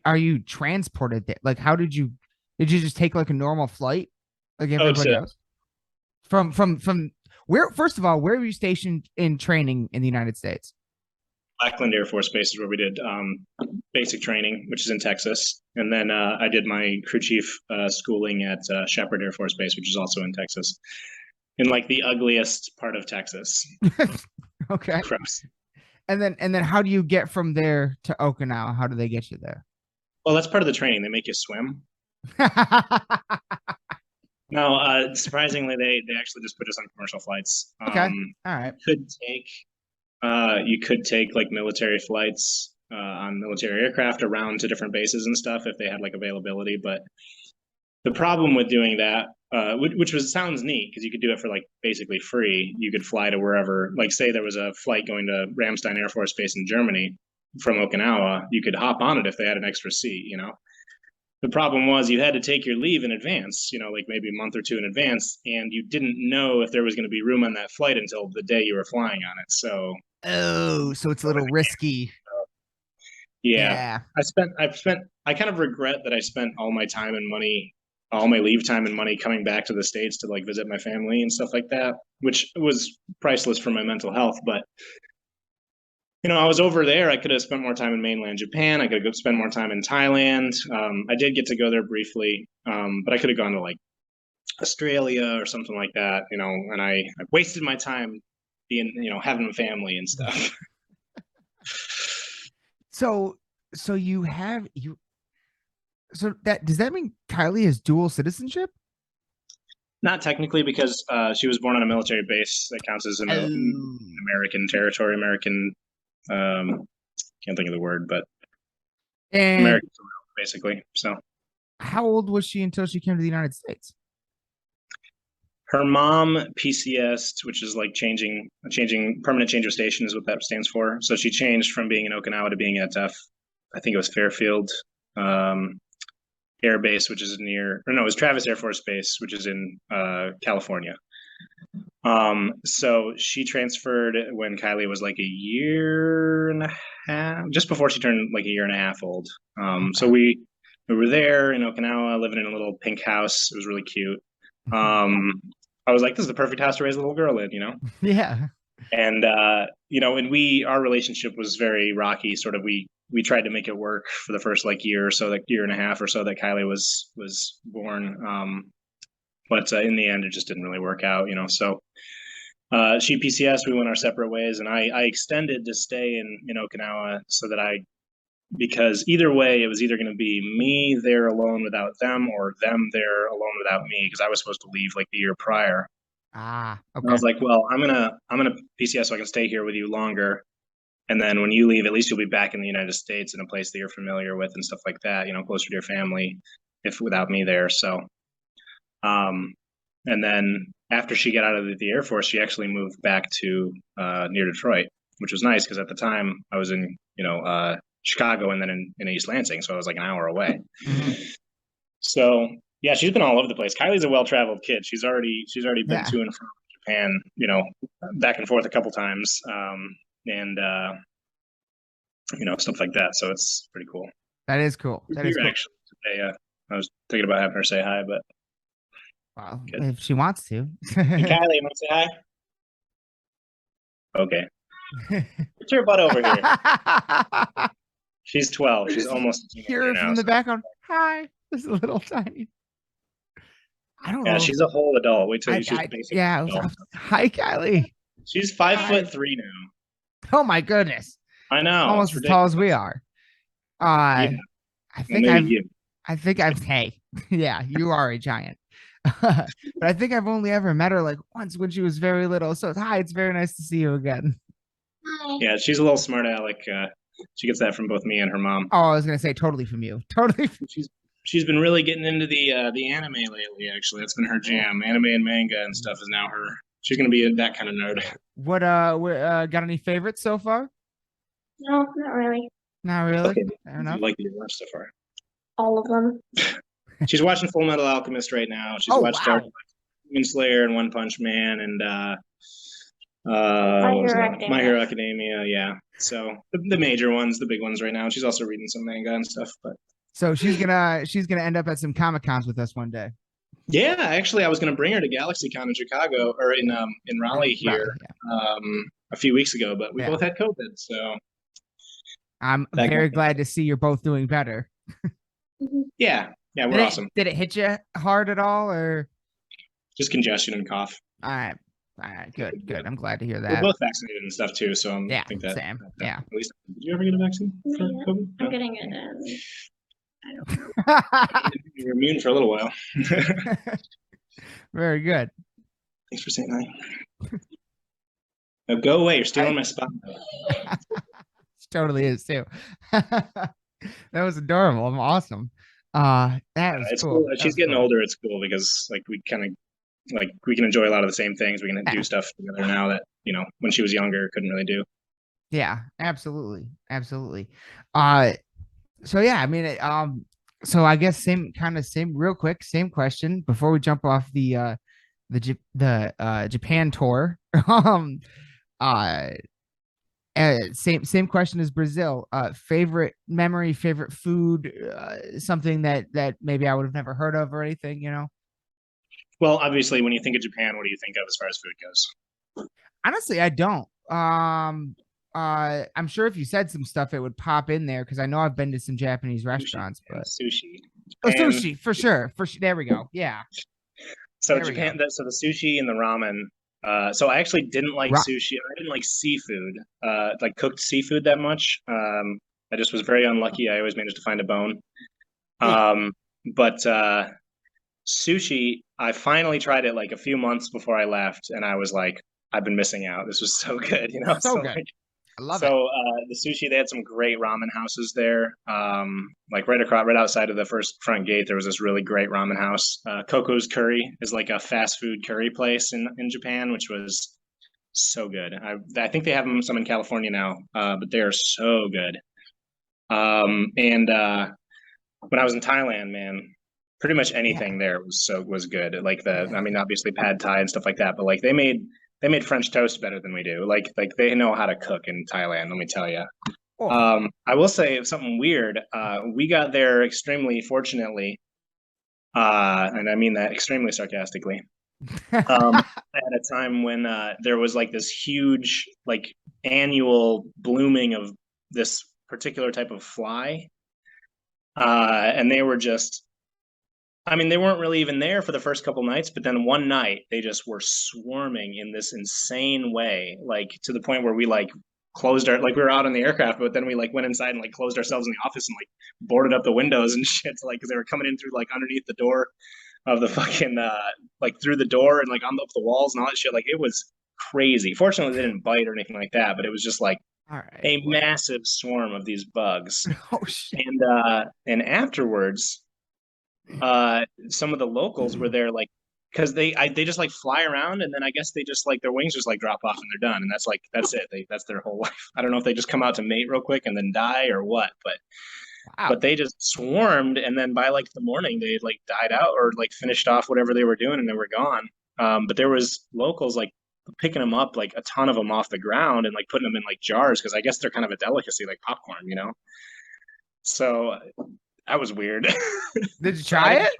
are you transported there? Like how did you just take like a normal flight like everybody else? From where, first of all, where were you stationed in training in the United States? Lackland Air Force Base is where we did basic training, which is in Texas. And then I did my crew chief schooling at Shepherd Air Force Base, which is also in Texas, in like the ugliest part of Texas. Okay. Gross. And then how do you get from there to Okinawa? How do they get you there? Well, that's part of the training. They make you swim. No, surprisingly, they actually just put us on commercial flights. Okay. All right. You could take like military flights on military aircraft around to different bases and stuff if they had like availability. But the problem with doing that, sounds neat because you could do it for like basically free. You could fly to wherever, like say there was a flight going to Ramstein Air Force Base in Germany from Okinawa, you could hop on it if they had an extra seat, The problem was you had to take your leave in advance, like maybe a month or two in advance, and you didn't know if there was going to be room on that flight until the day you were flying on it. So so it's a little risky. Yeah. I kind of regret that I spent all my time and money, all my leave time and money coming back to the States to like visit my family and stuff like that, which was priceless for my mental health. But I was over there. I could have spent more time in mainland Japan. I could have spent more time in Thailand. I did get to go there briefly, but I could have gone to like Australia or something like that, and I wasted my time being, having a family and stuff. So that, does that mean Kylie has dual citizenship? Not technically, because she was born on a military base that counts as an American territory, American. Can't think of the word, but American basically. So, how old was she until she came to the United States? Her mom PCS'd, which is like permanent change of station is what that stands for. So she changed from being in Okinawa to being at I think it was Fairfield Air Base, which is it was Travis Air Force Base, which is in California. So she transferred when Kylie was like a year and a half, just before she turned like a year and a half old. So we were there in Okinawa, living in a little pink house. It was really cute. I was like, this is the perfect house to raise a little girl in, Yeah. And our relationship was very rocky. Sort of, we tried to make it work for the first like year or so, like year and a half or so that Kylie was born. But in the end, it just didn't really work out, So she PCS, we went our separate ways, and I extended to stay in Okinawa so that because either way, it was either going to be me there alone without them or them there alone without me, because I was supposed to leave like the year prior. Okay. And I was like, well, I'm gonna PCS so I can stay here with you longer, and then when you leave, at least you'll be back in the United States in a place that you're familiar with and stuff like that, closer to your family, if without me there. So, and then after she got out of the Air Force, she actually moved back to near Detroit, which was nice because at the time I was in Chicago and then in East Lansing, so I was like an hour away. Mm-hmm. So yeah, she's been all over the place. Kylie's a well-traveled kid. She's already been to and from Japan, back and forth a couple times, and stuff like that. So it's pretty cool. That is cool. That is cool. Actually today. I was thinking about having her say hi, but Well, Good. if she wants to. Hey, Kylie, you want to say hi? Okay. Put your butt over here. She's 12. She's almost a hear teenager her now. from the So. background. Hi, this is a little tiny. I don't Yeah, know. she's a whole adult. Wait till she's basically Yeah. an adult. Hi, Kylie. She's 5'3" now. Oh my goodness, I know. almost It's as tall as we ridiculous. are. Yeah. I Well, think maybe you. hey, yeah, you are a giant. But I think I've only ever met her like once when she was very little. So hi, it's very nice to see you again. Yeah, she's a little smart aleck. She gets that from both me and her mom. Oh, I was gonna say totally from you. Totally. She's been really getting into the anime lately. Actually, that's been her jam. Anime and manga and stuff is now her. She's gonna be that kind of nerd. What got any favorites so far? No, not really. Not really. Okay, Fair enough. you like the worst so far. All of them. She's watching Full Metal Alchemist right now. She's watched Demon Slayer and One Punch Man and My Hero Academia. Yeah, so the major ones, the big ones right now. She's also reading some manga and stuff. But so she's gonna end up at some Comic Cons with us one day. yeah, actually, I was gonna bring her to GalaxyCon in Chicago or in Raleigh here a few weeks ago, but we both had COVID, so. I'm very glad to see you're both doing better. Yeah, we're awesome. Did it hit you hard at all, or just congestion and cough? All right, good. I'm glad to hear that. We're both vaccinated and stuff too, so I think that same. At least, did you ever get a vaccine for COVID? I'm getting it. I don't know. You were immune for a little while. Very good. Thanks for saying hi. Now go away. You're stealing my spot. Totally is too. That was adorable. I'm awesome. That was cool. She's getting older. It's cool because like we kind of like we can enjoy a lot of the same things. We can do stuff together now that when she was younger couldn't really do. Yeah, absolutely. So yeah, I mean, so I guess same real quick, same question before we jump off the Japan tour. Same question as Brazil. Favorite memory, favorite food, something that maybe I would have never heard of or anything, Well, obviously, when you think of Japan, what do you think of as far as food goes? Honestly, I don't. I'm sure if you said some stuff, it would pop in there because I know I've been to some Japanese restaurants, but sushi. Sushi for sure. There we go. Yeah. So Japan, so the sushi and the ramen. So I actually didn't like sushi. I didn't like seafood, like cooked seafood that much. I just was very unlucky. I always managed to find a bone. But sushi, I finally tried it like a few months before I left, and I was like, I've been missing out. This was so good, So good. I love it. So the sushi, they had some great ramen houses there. Like right outside of the front gate, there was this really great ramen house. Coco's Curry is like a fast food curry place in Japan, which was so good. I think they have some in California now, but they are so good. And when I was in Thailand, man, pretty much anything there was good. Like obviously pad thai and stuff like that, but like they made French toast better than we do. Like they know how to cook in Thailand, let me tell you. I will say something weird. We got there extremely fortunately, and I mean that extremely sarcastically. At a time when there was like this huge like annual blooming of this particular type of fly, and they were just. I mean, they weren't really even there for the first couple nights, but then one night they just were swarming in this insane way, like to the point where we like closed we were out on the aircraft, but then we like went inside and like closed ourselves in the office and like boarded up the windows and shit, like because they were coming in through like underneath the door of the fucking like through the door and like on up the walls and all that shit. Like it was crazy. Fortunately, they didn't bite or anything like that, but it was just like massive swarm of these bugs. Oh shit! And afterwards. Some of the locals were there like because they just like fly around and then I guess they just like their wings just like drop off and they're done and that's it. That's their whole life. I don't know if they just come out to mate real quick and then die or what, but they just swarmed and then by like the morning they like died out or like finished off whatever they were doing and they were gone. But there was locals like picking them up, like a ton of them off the ground and like putting them in like jars because I guess they're kind of a delicacy like popcorn, So that was weird. Did you try it?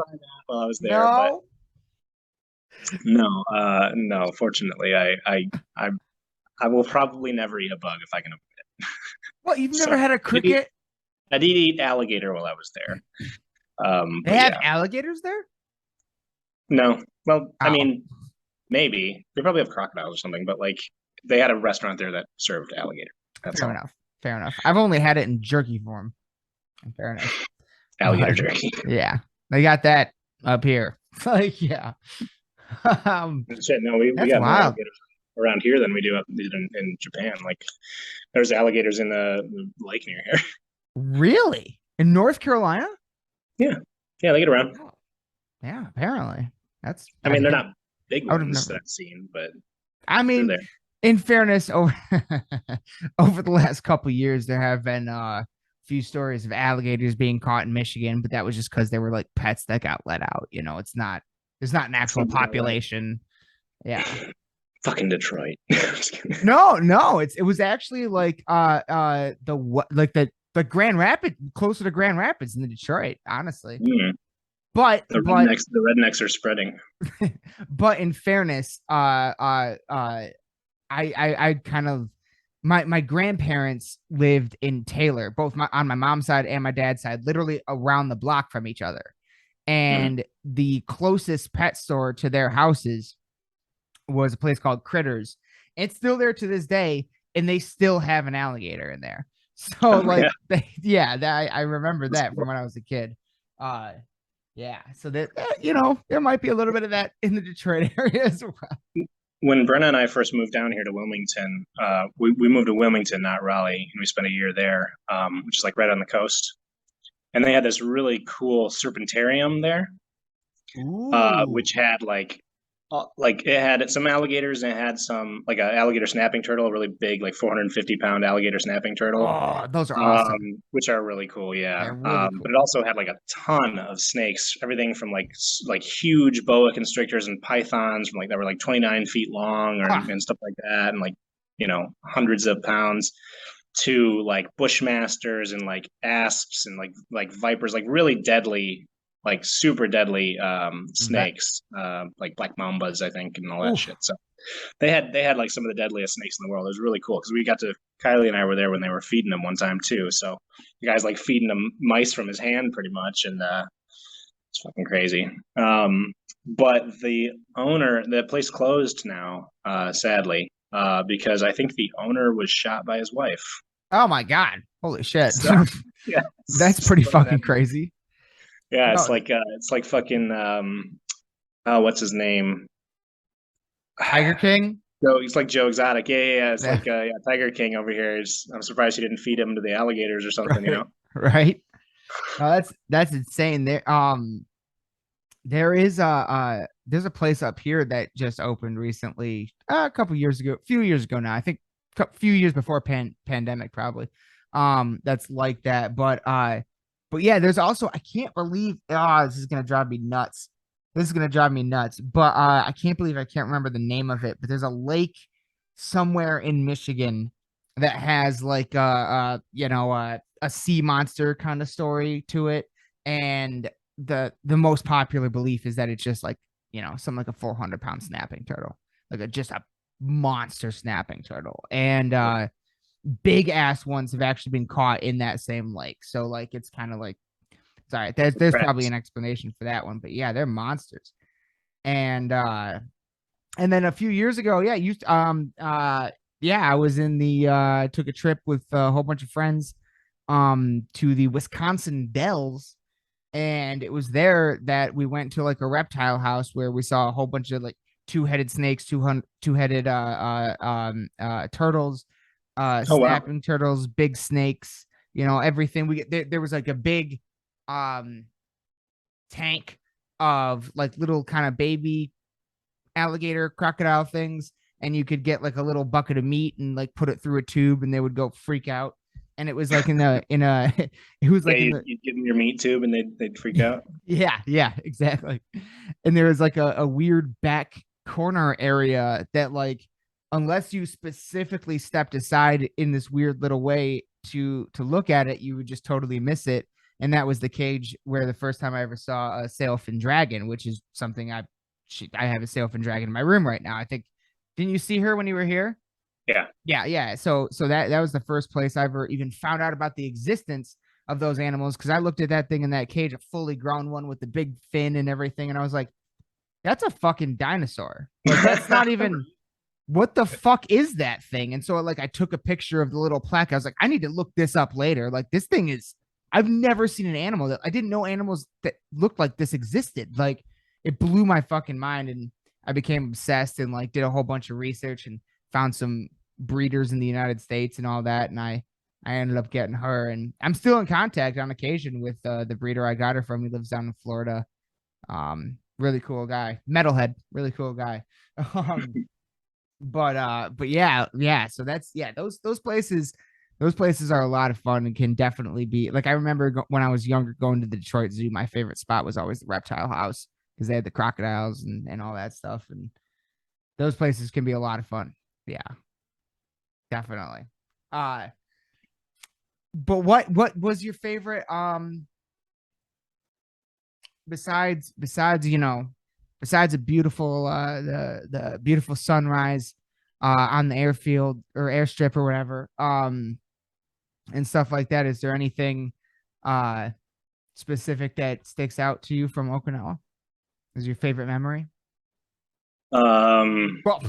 While I was there, no. No. Fortunately, I will probably never eat a bug if I can. What, you've never Sorry. had a cricket? I did eat alligator while I was there. They But have yeah, alligators there? no. Well, I Oh, mean, maybe they probably have crocodiles or something, but like they had a restaurant there that served alligator. That's fair all. enough. Fair enough. I've only had it in jerky form. In fairness. Alligator But jerky. yeah, they got that up here. Like, yeah. Shit, no, we That's got more wild. alligators around here than we do up in Japan. Like, there's alligators in the lake near here. Really? In North Carolina? Yeah, yeah, they get around. Oh, yeah, apparently. I mean, they're not big I would have ones that never. I've seen, but I they're mean, there. in fairness, over over the last couple years, there have been a few stories of alligators being caught in Michigan, but that was just because they were like pets that got let out. It's not. There's not an actual Something like population. Yeah. fucking Detroit. No. It was actually like the Grand Rapids, closer to Grand Rapids than Detroit, honestly. Mm, But the rednecks are spreading. but in fairness, I kind of my grandparents lived in Taylor, both on my mom's side and my dad's side, literally around the block from each other. Mm. And the closest pet store to their houses was a place called Critters. It's still there to this day, and they still have an alligator in there. So like, I remember that from when I was a kid. Yeah, so that there might be a little bit of that in the Detroit area as well. When Brenna and I first moved down here to Wilmington, we moved to Wilmington, not Raleigh, and we spent a year there, which is like right on the coast. And they had this really cool serpentarium there, which had like it had some alligators and it had some like an alligator snapping turtle, a really big, like 450-pound alligator snapping turtle, Oh, those are awesome. which are really cool. Yeah. They're really But cool. it also had like a ton of snakes, everything from like huge boa constrictors and pythons from like that were like 29 feet long Ah, and stuff like that, and like hundreds of pounds, to like bushmasters and like asps and like vipers, like really deadly, like super deadly that snakes, like black mambas, I think, and all that oof. shit. So they had like some of the deadliest snakes in the world. It was really cool because we got to Kylie and I were there when they were feeding them one time too. So the guy's like feeding them mice from his hand pretty much, and it's fucking crazy. But the place closed now, sadly, because I think the owner was shot by his wife. Oh my god. Holy shit. So, yeah, That's pretty fucking crazy. yeah, No, it's like fucking oh, what's his name? Tiger King. Joe, he's like Joe Exotic. Yeah. It's Yeah, like Tiger King over here. I'm surprised he didn't feed him to the alligators or something. right. Right. No, that's insane. There's a place up here that just opened recently, a couple years ago, a few years ago now. I think a few years before pandemic, probably. That's like that. But yeah, there's also, I can't believe, this is gonna drive me nuts. This is gonna drive me nuts. But I can't believe I can't remember the name of it. But there's a lake somewhere in Michigan that has like a sea monster kind of story to it, and the most popular belief is that it's just like something like a 400-pound snapping turtle, like just a monster snapping turtle, and big ass ones have actually been caught in that same lake. So like it's kind of like, sorry, there's probably an explanation for that one, but yeah, they're monsters. And then a few years ago, I was in the took a trip with a whole bunch of friends to the Wisconsin Dells, and it was there that we went to like a reptile house where we saw a whole bunch of like two-headed snakes, two-headed turtles, Oh wow. snapping turtles, big snakes, everything. There was like a big um tank of like little kind of baby alligator crocodile things, and you could get like a little bucket of meat and like put it through a tube and they would go freak out. And it was like in a it was like Yeah, in the you'd give them your meat tube and they'd freak out. yeah, exactly. And there was like a weird back corner area that, like, unless you specifically stepped aside in this weird little way to look at it, you would just totally miss it. And that was the cage where the first time I ever saw a sailfin dragon, which is something I I have a sailfin dragon in my room right now. I think, didn't you see her when you were here? Yeah. Yeah. So that was the first place I ever even found out about the existence of those animals, because I looked at that thing in that cage, a fully grown one with the big fin and everything, and I was like, that's a fucking dinosaur. Like, that's not even, what the fuck is that thing? And so like I took a picture of the little plaque. I was like, I need to look this up later. Like, this thing is, I've never seen an animal that, I didn't know animals that looked like this existed. Like, it blew my fucking mind, and I became obsessed and like did a whole bunch of research and found some breeders in the United States and all that. And I ended up getting her, and I'm still in contact on occasion with the breeder I got her from. He lives down in Florida. Really cool guy, metalhead, really cool guy. But yeah. So that's, yeah, those places are a lot of fun and can definitely be like, I remember when I was younger going to the Detroit Zoo, my favorite spot was always the reptile house because they had the crocodiles and all that stuff, and those places can be a lot of fun. Yeah, definitely. But what was your favorite besides besides a beautiful the beautiful sunrise on the airfield or airstrip or whatever and stuff like that? Is there anything specific that sticks out to you from Okinawa? Is your favorite memory? Well,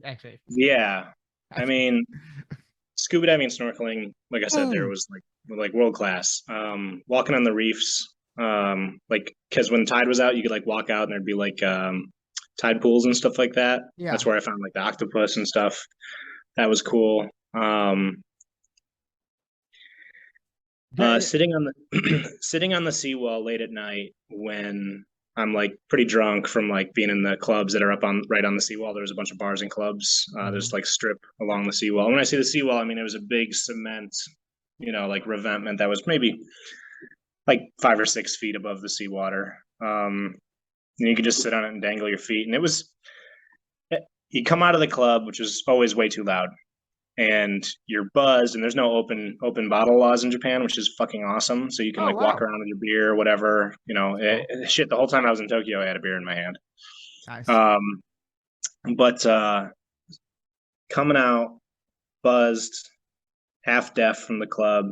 actually, Yeah. I mean, scuba diving and snorkeling, like I said, there was like world class. Walking on the reefs, like because when tide was out, you could like walk out and there'd be like tide pools and stuff like that. Yeah. That's where I found like the octopus and stuff. That was cool. Sitting on the sitting on the seawall late at night when I'm like pretty drunk from like being in the clubs that are up on right on the seawall. There's a bunch of bars and clubs. There's like strip along the seawall. When I say the seawall, I mean it was a big cement, like revetment that was maybe like 5 or 6 feet above the seawater. And you could just sit on it and dangle your feet. And it was, you come out of the club, which is always way too loud, and you're buzzed, and there's no open bottle laws in Japan, which is fucking awesome. So you can walk around with your beer or whatever, shit. The whole time I was in Tokyo, I had a beer in my hand. nice. But coming out buzzed, half deaf from the club,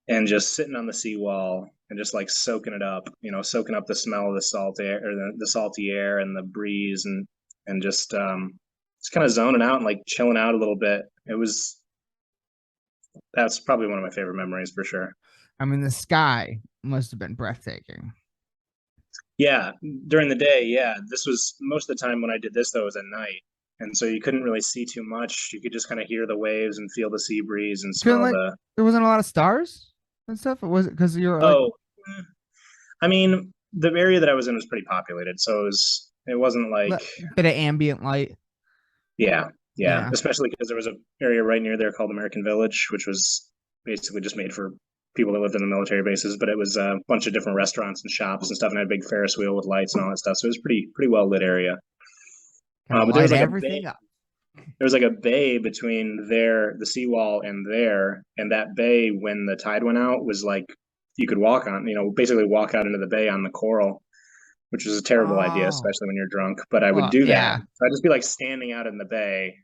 and just sitting on the seawall and just like soaking it up, soaking up the smell of the salt air or the salty air and the breeze and just kind of zoning out and like chilling out a little bit. That's probably one of my favorite memories for sure. I mean, the sky must have been breathtaking. Yeah, during the day, yeah. This was most of the time when I did this though, it was at night. And so you couldn't really see too much. You could just kind of hear the waves and feel the sea breeze and smell like there wasn't a lot of stars and stuff. Or was it because you're I mean, the area that I was in was pretty populated, so it wasn't like a bit of ambient light. Yeah. Especially because there was an area right near there called American Village, which was basically just made for people that lived in the military bases. But it was a bunch of different restaurants and shops and stuff, and had a big Ferris wheel with lights and all that stuff. So it was pretty well lit area. But there was like everything up. There was like a bay between the seawall and that bay when the tide went out was like you could walk on, basically walk out into the bay on the coral, which was a terrible idea, especially when you're drunk. But I would do that. Yeah. So I'd just be like standing out in the bay,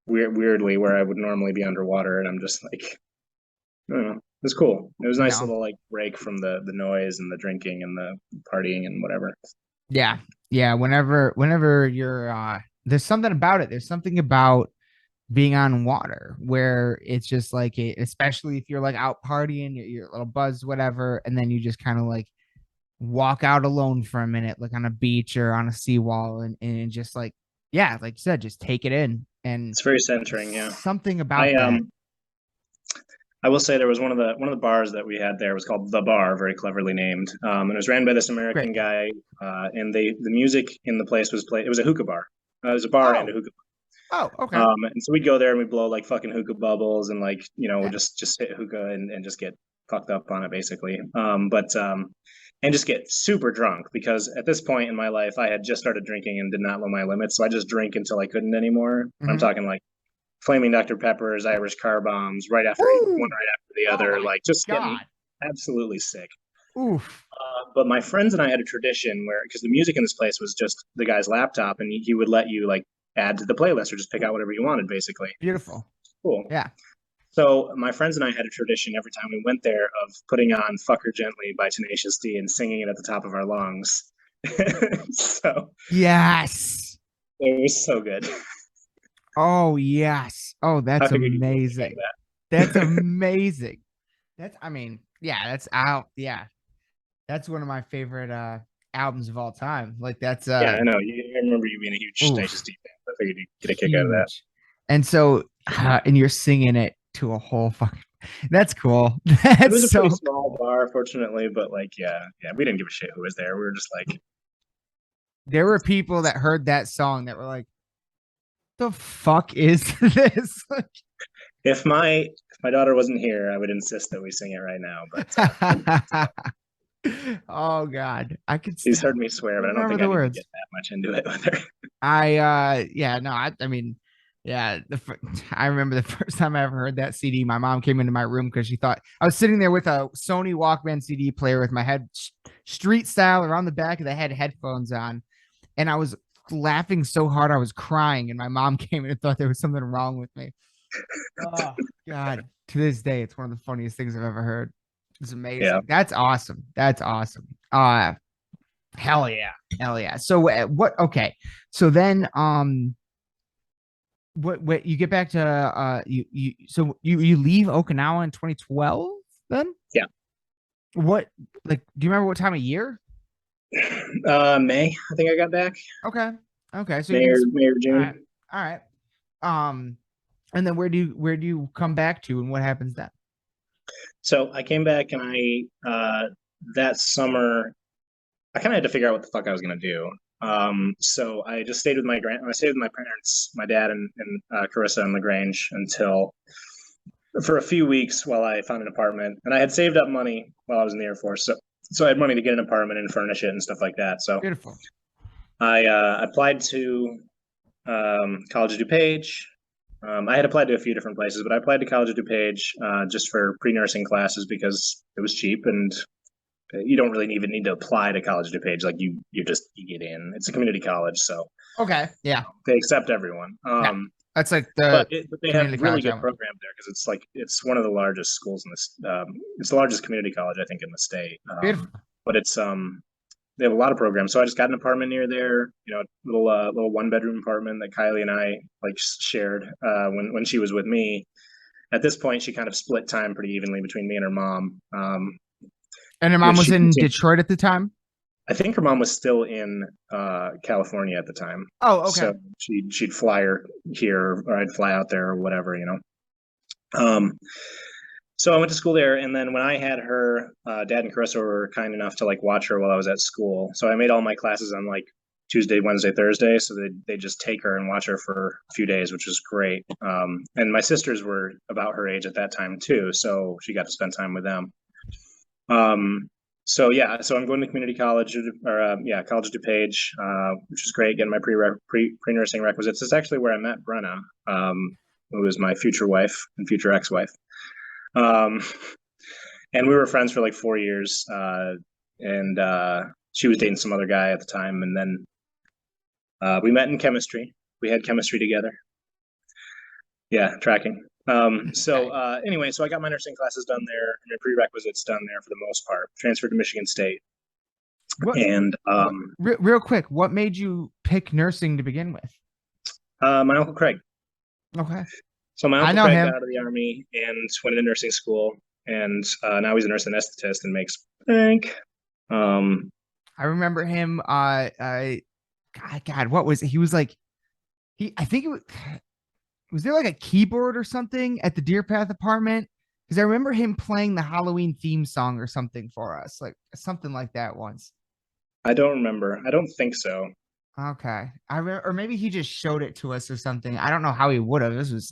weirdly where I would normally be underwater, and I'm just like, I don't know. It was cool. It was a nice little like break from the noise and the drinking and the partying and whatever. Yeah. Whenever you're there's something about it. There's something about being on water where it's just like especially if you're like out partying, you're a little buzzed, whatever, and then you just kind of like walk out alone for a minute, like on a beach or on a seawall, and just like, yeah, like you said, just take it in. And it's very centering. Yeah, something about that. I will say there was one of the bars that we had there was called The Bar, very cleverly named, and it was ran by this American guy. And the music in the place was played. It was a hookah bar. It was a bar and a hookah bar. Oh, okay. And so we'd go there and we'd blow like fucking hookah bubbles and like just hit hookah and just get fucked up on it basically. And just get super drunk because at this point in my life I had just started drinking and did not know my limits. So I just drink until I couldn't anymore. Mm-hmm. I'm talking like flaming Dr. Peppers, Irish car bombs, one right after the other, like just getting absolutely sick. Oof. But my friends and I had a tradition where, because the music in this place was just the guy's laptop, and he would let you like add to the playlist or just pick out whatever you wanted, basically. Beautiful. Cool. Yeah. So my friends and I had a tradition every time we went there of putting on "Fuck Her Gently" by Tenacious D and singing it at the top of our lungs. So Yes. it was so good. Oh, yes. Oh, I that's figured you'd like amazing. that. That's amazing. That's, I mean, yeah, that's out. Yeah. That's one of my favorite albums of all time. Like that's Yeah, I know. I remember you being a huge Tenacious oof, D fan. I figured you'd get a kick out of that. huge. And so and you're singing it to a whole fucking that's cool. It was That's a so pretty small bar, fortunately, but like, yeah, we didn't give a shit who was there. We were just like, there were people that heard that song that were like, the fuck is this? if my daughter wasn't here, I would insist that we sing it right now. But Oh God. I could she's still heard me swear, but I don't remember think the I need to words. get that much into it with her. I mean, yeah, I remember the first time I ever heard that CD. My mom came into my room because she thought I was sitting there with a Sony Walkman CD player with my head street style around the back of the head, headphones on, and I was laughing so hard I was crying. And my mom came in and thought there was something wrong with me. Oh God! To this day, it's one of the funniest things I've ever heard. It's amazing. Yeah. That's awesome. That's awesome. Hell yeah. Hell yeah. So what? Okay. So then, what you get back to you leave Okinawa in 2012 then? Yeah. What, like, do you remember what time of year? May, I think I got back. Okay. So May or June. All right. And then where do you come back to, and what happens then? So I came back, and I that summer I kind of had to figure out what the fuck I was gonna do. So I just stayed with I stayed with my parents, my dad and Carissa in LaGrange for a few weeks while I found an apartment. And I had saved up money while I was in the Air Force, so I had money to get an apartment and furnish it and stuff like that. So Beautiful. I applied to College of DuPage. I had applied to a few different places, but I applied to College of DuPage just for pre-nursing classes because it was cheap, and you don't really even need to apply to College of DuPage. Like you get in. It's a community college, so Okay. Yeah. they accept everyone. That's like but they have community really college good program there because it's one of the largest schools in this. It's the largest community college I think in the state. Beautiful. But it's they have a lot of programs. So I just got an apartment near there. You know, little 1-bedroom apartment that Kylie and I like shared when she was with me. At this point, she kind of split time pretty evenly between me and her mom. And her mom was in Detroit at the time? I think her mom was still in California at the time. Oh, okay. So she'd fly her here, or I'd fly out there, or whatever, you know. So I went to school there, and then when I had her, Dad and Carissa were kind enough to like watch her while I was at school. So I made all my classes on like Tuesday, Wednesday, Thursday. So they just take her and watch her for a few days, which was great. And my sisters were about her age at that time too, so she got to spend time with them. So I'm going to community college, or College of DuPage, which is great, getting my pre-nursing requisites. It's actually where I met Brenna, who was my future wife and future ex-wife. And we were friends for like 4 years, and she was dating some other guy at the time, and then we met in chemistry. We had chemistry together. Yeah, tracking. Anyway, so I got my nursing classes done there and my prerequisites done there for the most part. Transferred to Michigan State. Real quick, what made you pick nursing to begin with? My Uncle Craig. Okay. So my Uncle Craig got out of the Army and went into nursing school, and now he's a nurse anesthetist and makes bank. I remember him. God, what was he was like? I think it was there like a keyboard or something at the Deer Path apartment? Because I remember him playing the Halloween theme song or something for us, like something like that once. I don't remember. I don't think so. Okay. Or maybe he just showed it to us or something. I don't know how he would have. This was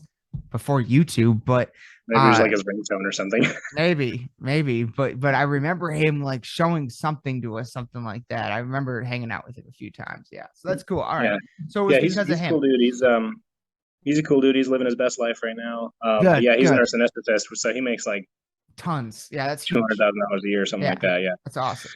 before YouTube, but maybe it was like his ringtone or something. maybe. But I remember him like showing something to us, something like that. I remember hanging out with him a few times. Yeah. So that's cool. All right. Yeah. So it was because of him. Cool dude. He's a cool dude. He's living his best life right now. He's a nurse anesthetist, so he makes like Tons. Yeah, that's huge. $200,000 a year, something like that. Yeah. That's awesome.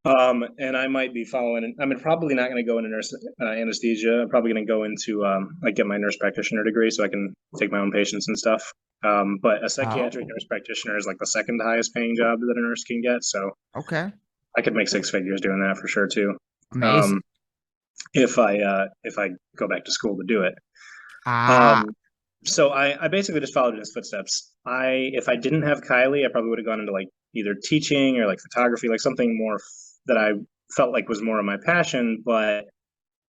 And I might be following. I'm probably not going to go into nurse anesthesia. I'm probably going to go into like get my nurse practitioner degree so I can take my own patients and stuff. But a psychiatric nurse practitioner is like the second highest paying job that a nurse can get. So okay, I could make 6 figures doing that for sure too. Amazing. If I go back to school to do it. Ah. So I basically just followed in his footsteps. If I didn't have Kylie, I probably would have gone into like either teaching or like photography, like something more that I felt like was more of my passion, but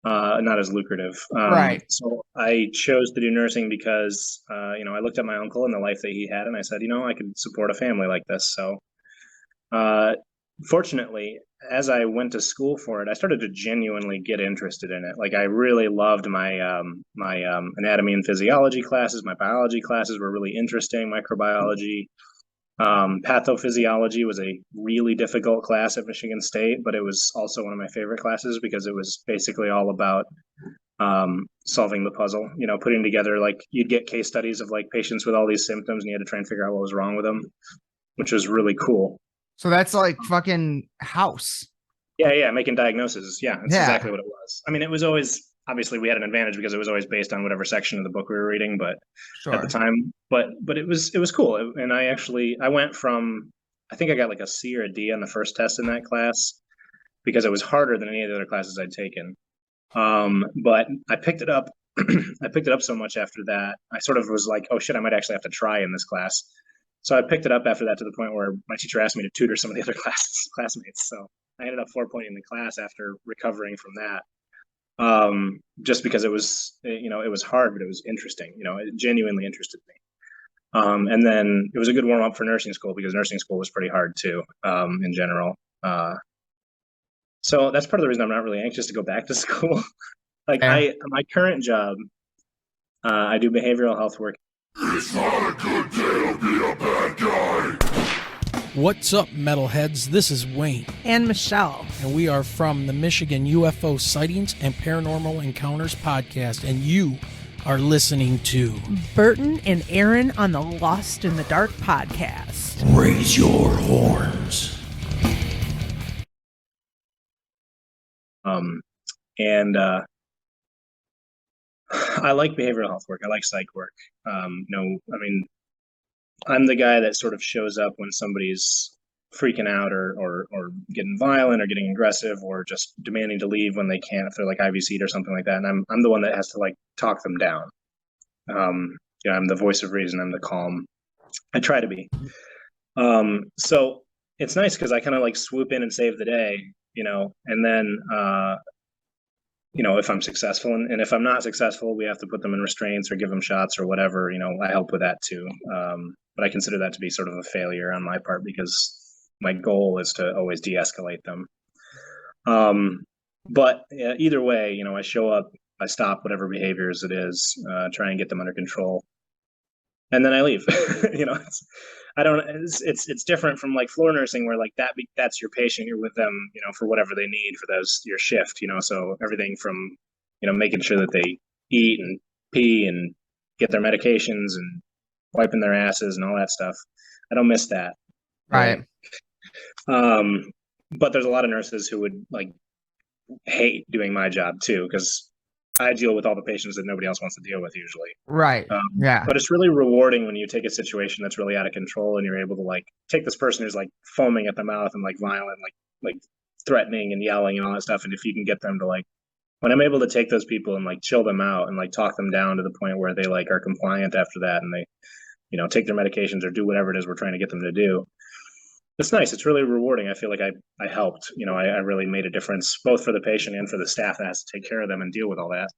not as lucrative. Right. So I chose to do nursing because, I looked at my uncle and the life that he had, and I said, I could support a family like this. So fortunately, as I went to school for it, I started to genuinely get interested in it. Like I really loved my anatomy and physiology classes. My biology classes were really interesting. Microbiology, pathophysiology was a really difficult class at Michigan State, but it was also one of my favorite classes because it was basically all about solving the puzzle. Putting together, like, you'd get case studies of like patients with all these symptoms, and you had to try and figure out what was wrong with them, which was really cool. So that's like fucking House. Yeah, making diagnoses. Yeah, that's exactly what it was. I mean, it was always, obviously we had an advantage because it was always based on whatever section of the book we were reading, but at the time, but it was cool. And I went from, I think I got like a C or a D on the first test in that class because it was harder than any of the other classes I'd taken. But I picked it up. I picked it up so much after that. I sort of was like, oh shit, I might actually have to try in this class. So I picked it up after that to the point where my teacher asked me to tutor some of the other classmates. So I ended up 4-pointing the class after recovering from that. Just because it was, it was hard, but it was interesting. It genuinely interested me. And then it was a good warm up for nursing school because nursing school was pretty hard too, in general. So that's part of the reason I'm not really anxious to go back to school. Like my current job, I do behavioral health work. It's not a good day to be a bad guy. What's up, metalheads? This is Wayne. And Michelle. And we are from the Michigan UFO Sightings and Paranormal Encounters podcast. And you are listening to Burton and Aaron on the Lost in the Dark podcast. Raise your horns. I like behavioral health work. I like psych work. I'm the guy that sort of shows up when somebody's freaking out or getting violent or getting aggressive or just demanding to leave when they can't, if they're like IVC'd or something like that. And I'm the one that has to like talk them down. I'm the voice of reason. I'm the calm. I try to be. So it's nice because I kind of like swoop in and save the day, and then if I'm successful, and if I'm not successful, we have to put them in restraints or give them shots or whatever, I help with that too. But I consider that to be sort of a failure on my part because my goal is to always de-escalate them. But either way, I show up, I stop whatever behaviors it is, try and get them under control, and then I leave. It's different from like floor nursing where like that's your patient, you're with them, for whatever they need for your shift, so everything from, making sure that they eat and pee and get their medications and wiping their asses and all that stuff. I don't miss that. Right. But there's a lot of nurses who would like hate doing my job too, because I deal with all the patients that nobody else wants to deal with usually. Right. Yeah. But it's really rewarding when you take a situation that's really out of control and you're able to like take this person who's like foaming at the mouth and like violent, like threatening and yelling and all that stuff. And if you can get them to like, when I'm able to take those people and like chill them out and like talk them down to the point where they like are compliant after that and they, take their medications or do whatever it is we're trying to get them to do. It's nice. It's really rewarding. I feel like I helped. I really made a difference both for the patient and for the staff that has to take care of them and deal with all that.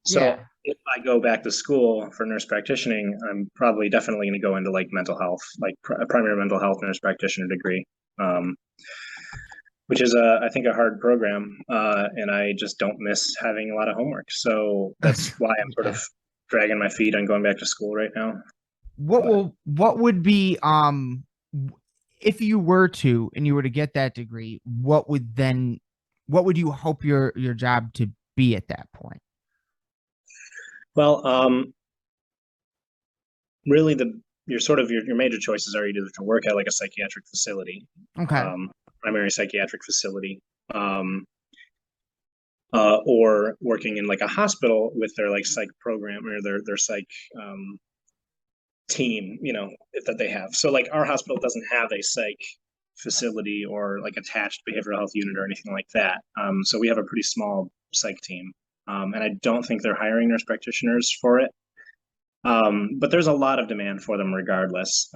So if I go back to school for nurse practitioning, I'm probably definitely going to go into like mental health, like a primary mental health nurse practitioner degree, which is I think a hard program, and I just don't miss having a lot of homework. So that's why I'm sort of dragging my feet on going back to school right now. What would be if you were to and you were to get that degree, what would you hope your job to be at that point? Well, really your major choices are either to work at like a psychiatric facility, Okay. primary psychiatric facility, or working in like a hospital with their like psych program or their psych team, that they have. So like our hospital doesn't have a psych facility or like attached behavioral health unit or anything like that. So we have a pretty small psych team, and I don't think they're hiring nurse practitioners for it. But there's a lot of demand for them regardless,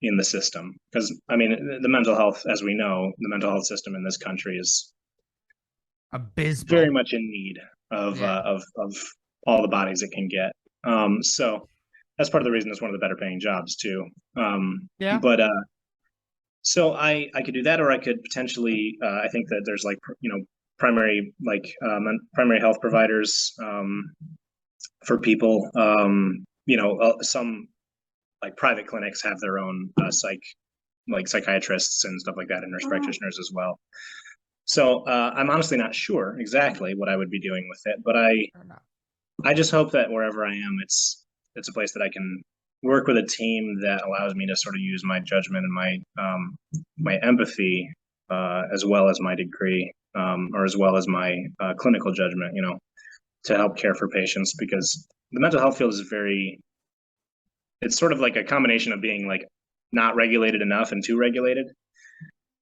in the system, because I mean the mental health, as we know, the mental health system in this country is Abysmal. very much in need of Yeah. of all the bodies it can get. So that's part of the reason it's one of the better paying jobs too. Yeah. But so I could do that, or I could potentially I think that there's like primary primary health providers for people. Some like private clinics have their own psychiatrists and stuff like that, and nurse practitioners as well. So I'm honestly not sure exactly what I would be doing with it, but I just hope that wherever I am, it's a place that I can work with a team that allows me to sort of use my judgment and my empathy, as well as my degree, or as well as my clinical judgment, to help care for patients, because the mental health field is it's sort of like a combination of being like not regulated enough and too regulated.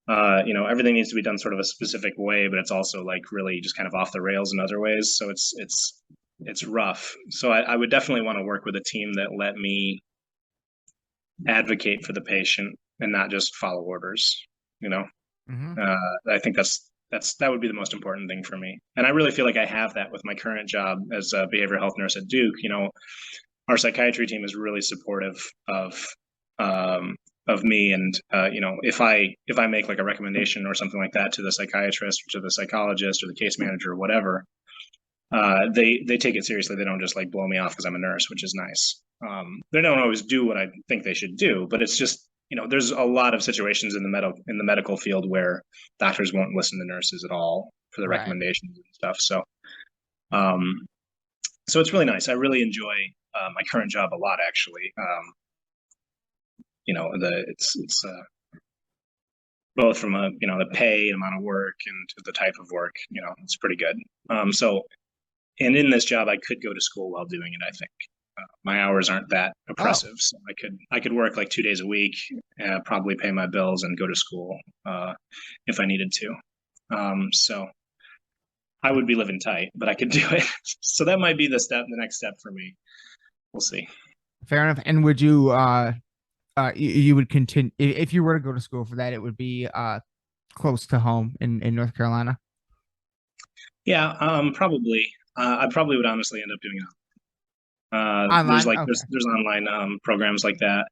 Everything needs to be done sort of a specific way, but it's also like really just kind of off the rails in other ways. So it's rough. So I would definitely want to work with a team that let me advocate for the patient and not just follow orders. I think that would be the most important thing for me. And I really feel like I have that with my current job as a behavioral health nurse at Duke. Our psychiatry team is really supportive of me, and if I make like a recommendation or something like that to the psychiatrist or to the psychologist or the case manager or whatever, they take it seriously. They don't just like blow me off because I'm a nurse, which is nice. They don't always do what I think they should do, but it's just there's a lot of situations in the medical field where doctors won't listen to nurses at all for the recommendations and stuff. So so it's really nice. I really enjoy my current job a lot, actually. It's both from the pay, amount of work, and the type of work. It's pretty good. And in this job, I could go to school while doing it. I think my hours aren't that oppressive, so I could work like 2 days a week, probably pay my bills, and go to school if I needed to. So I would be living tight, but I could do it. So that might be the next step for me. We'll see. Fair enough. And would you you would continue if you were to go to school for that? It would be close to home in North Carolina. Yeah, probably. I probably would honestly end up doing it. Online? There's online programs like that.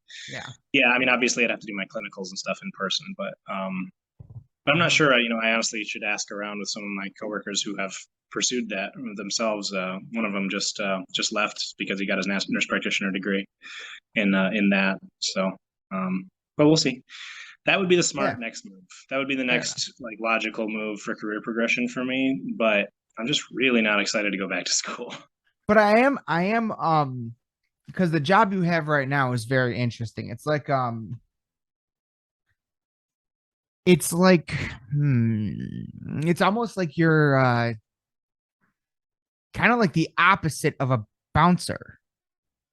Yeah. I mean, obviously, I'd have to do my clinicals and stuff in person, but I'm not sure. I honestly should ask around with some of my coworkers who have pursued that themselves. One of them just left because he got his nurse practitioner degree in that. So, but we'll see. That would be the smart next move. That would be the next like logical move for career progression for me. But I'm just really not excited to go back to school. But I am because the job you have right now is very interesting. It's like it's almost like you're kind of like the opposite of a bouncer.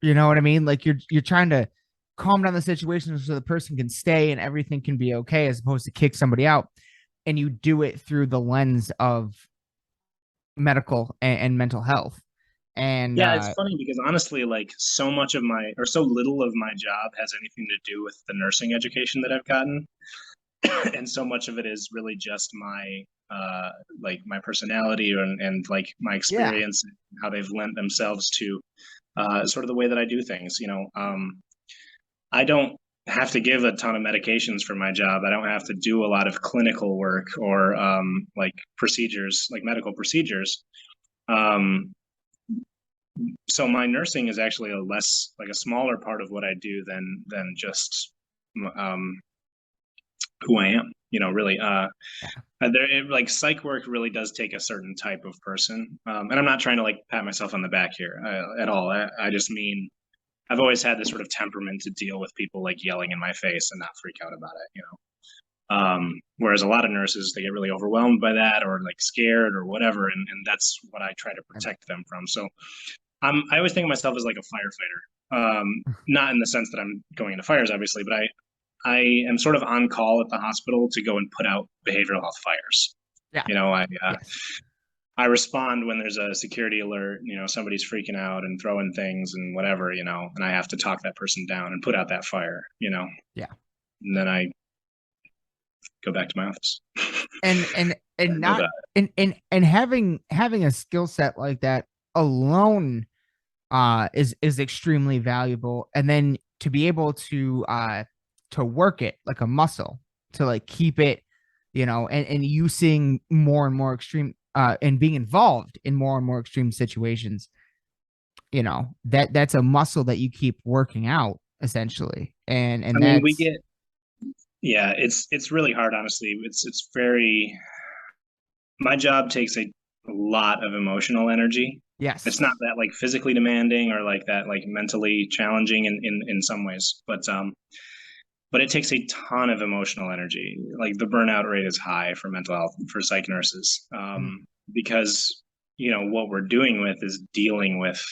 You know what I mean? Like you're trying to calm down the situation so the person can stay and everything can be okay, as opposed to kick somebody out. And you do it through the lens of medical and mental health. And it's funny because honestly, like so little of my job has anything to do with the nursing education that I've gotten. And so much of it is really just my my personality and like my experience and how they've lent themselves to sort of the way that I do things. I don't have to give a ton of medications for my job. I don't have to do a lot of clinical work or like procedures, like medical procedures. So my nursing is actually a smaller part of what I do than just who I am, really. Like psych work really does take a certain type of person. And I'm not trying to like pat myself on the back here at all. I just mean, I've always had this sort of temperament to deal with people like yelling in my face and not freak out about it, you know. Whereas a lot of nurses, they get really overwhelmed by that or like scared or whatever, and that's what I try to protect them from. So I always think of myself as like a firefighter, not in the sense that I'm going into fires, obviously, but I am sort of on call at the hospital to go and put out behavioral health fires. Yeah. You know, Yes. I respond when there's a security alert, you know, somebody's freaking out and throwing things and whatever, you know, and I have to talk that person down and put out that fire, you know. Yeah. And then I go back to my office. And not that. and having a skill set like that alone is extremely valuable. And then to be able to work it like a muscle, to like keep it, you know, and you seeing more and more extreme and being involved in more and more extreme situations, you know, that's a muscle that you keep working out essentially. And I mean, we get, yeah, it's really hard, honestly. It's very, my job takes a lot of emotional energy. yes, It's not that like physically demanding or like that like mentally challenging in some ways, but it takes a ton of emotional energy. Like the burnout rate is high for mental health for psych nurses, because you know what we're doing with is dealing with,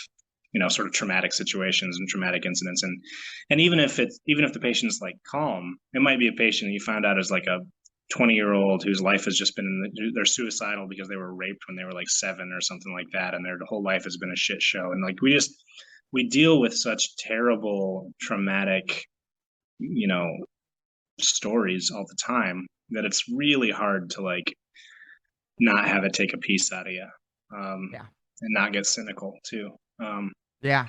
you know, sort of traumatic situations and traumatic incidents, and even if the patient's like calm, it might be a patient you found out is like a 20-year-old whose life has just been, they're suicidal because they were raped when they were like 7 or something like that, and their whole life has been a shit show, and like we deal with such terrible traumatic, you know, stories all the time that it's really hard to like not have it take a piece out of you, and not get cynical too. yeah.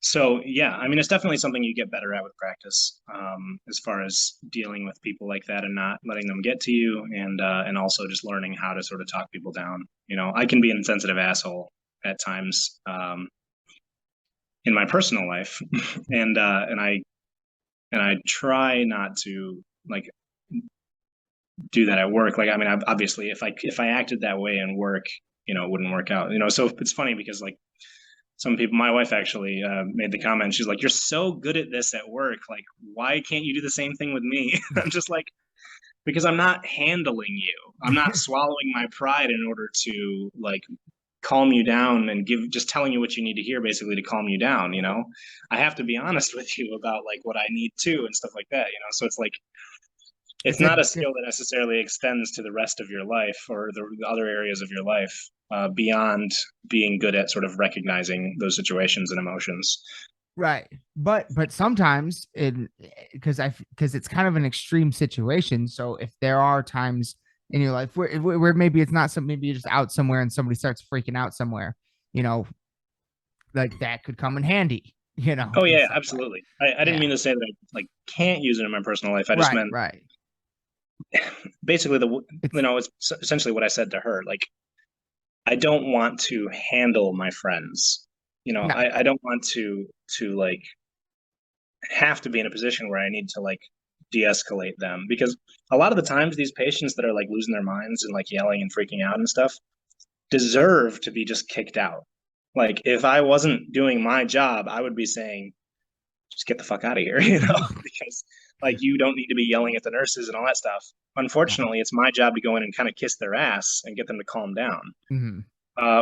So yeah, I mean, it's definitely something you get better at with practice, as far as dealing with people like that and not letting them get to you, and also just learning how to sort of talk people down. You know, I can be an insensitive asshole at times, in my personal life, and I try not to like do that at work. Like, I mean, obviously, if I acted that way in work, you know, it wouldn't work out. You know, so it's funny because like some people, my wife actually made the comment. She's like, "You're so good at this at work. Like, why can't you do the same thing with me?" I'm just like, because I'm not handling you. I'm not swallowing my pride in order to like calm you down and just telling you what you need to hear, basically, to calm you down. You know, I have to be honest with you about like what I need to and stuff like that. You know, so it's like, it's not a skill that necessarily extends to the rest of your life or the other areas of your life, beyond being good at sort of recognizing those situations and emotions. Right. But sometimes because it's kind of an extreme situation. So if there are times in your life where maybe it's not something, maybe you're just out somewhere and somebody starts freaking out somewhere, you know, like that could come in handy, you know. Oh yeah, absolutely. I didn't mean to say that I like can't use it in my personal life. I just meant basically you know, it's essentially what I said to her. Like, I don't want to handle my friends. You know, no. I don't want to like have to be in a position where I need to like de-escalate them, because a lot of the times these patients that are like losing their minds and like yelling and freaking out and stuff deserve to be just kicked out. Like, if I wasn't doing my job, I would be saying, just get the fuck out of here, you know, because like, you don't need to be yelling at the nurses and all that stuff. Unfortunately, it's my job to go in and kind of kiss their ass and get them to calm down,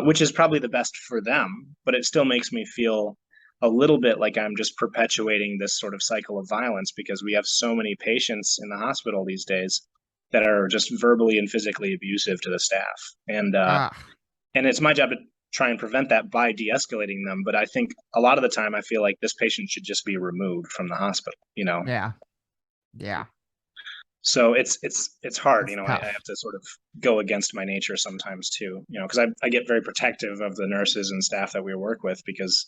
which is probably the best for them. But it still makes me feel a little bit like I'm just perpetuating this sort of cycle of violence, because we have so many patients in the hospital these days that are just verbally and physically abusive to the staff. And it's my job to try and prevent that by de-escalating them. But I think a lot of the time I feel like this patient should just be removed from the hospital, you know? Yeah. So it's hard, you know. I have to sort of go against my nature sometimes too, you know, because I get very protective of the nurses and staff that we work with, because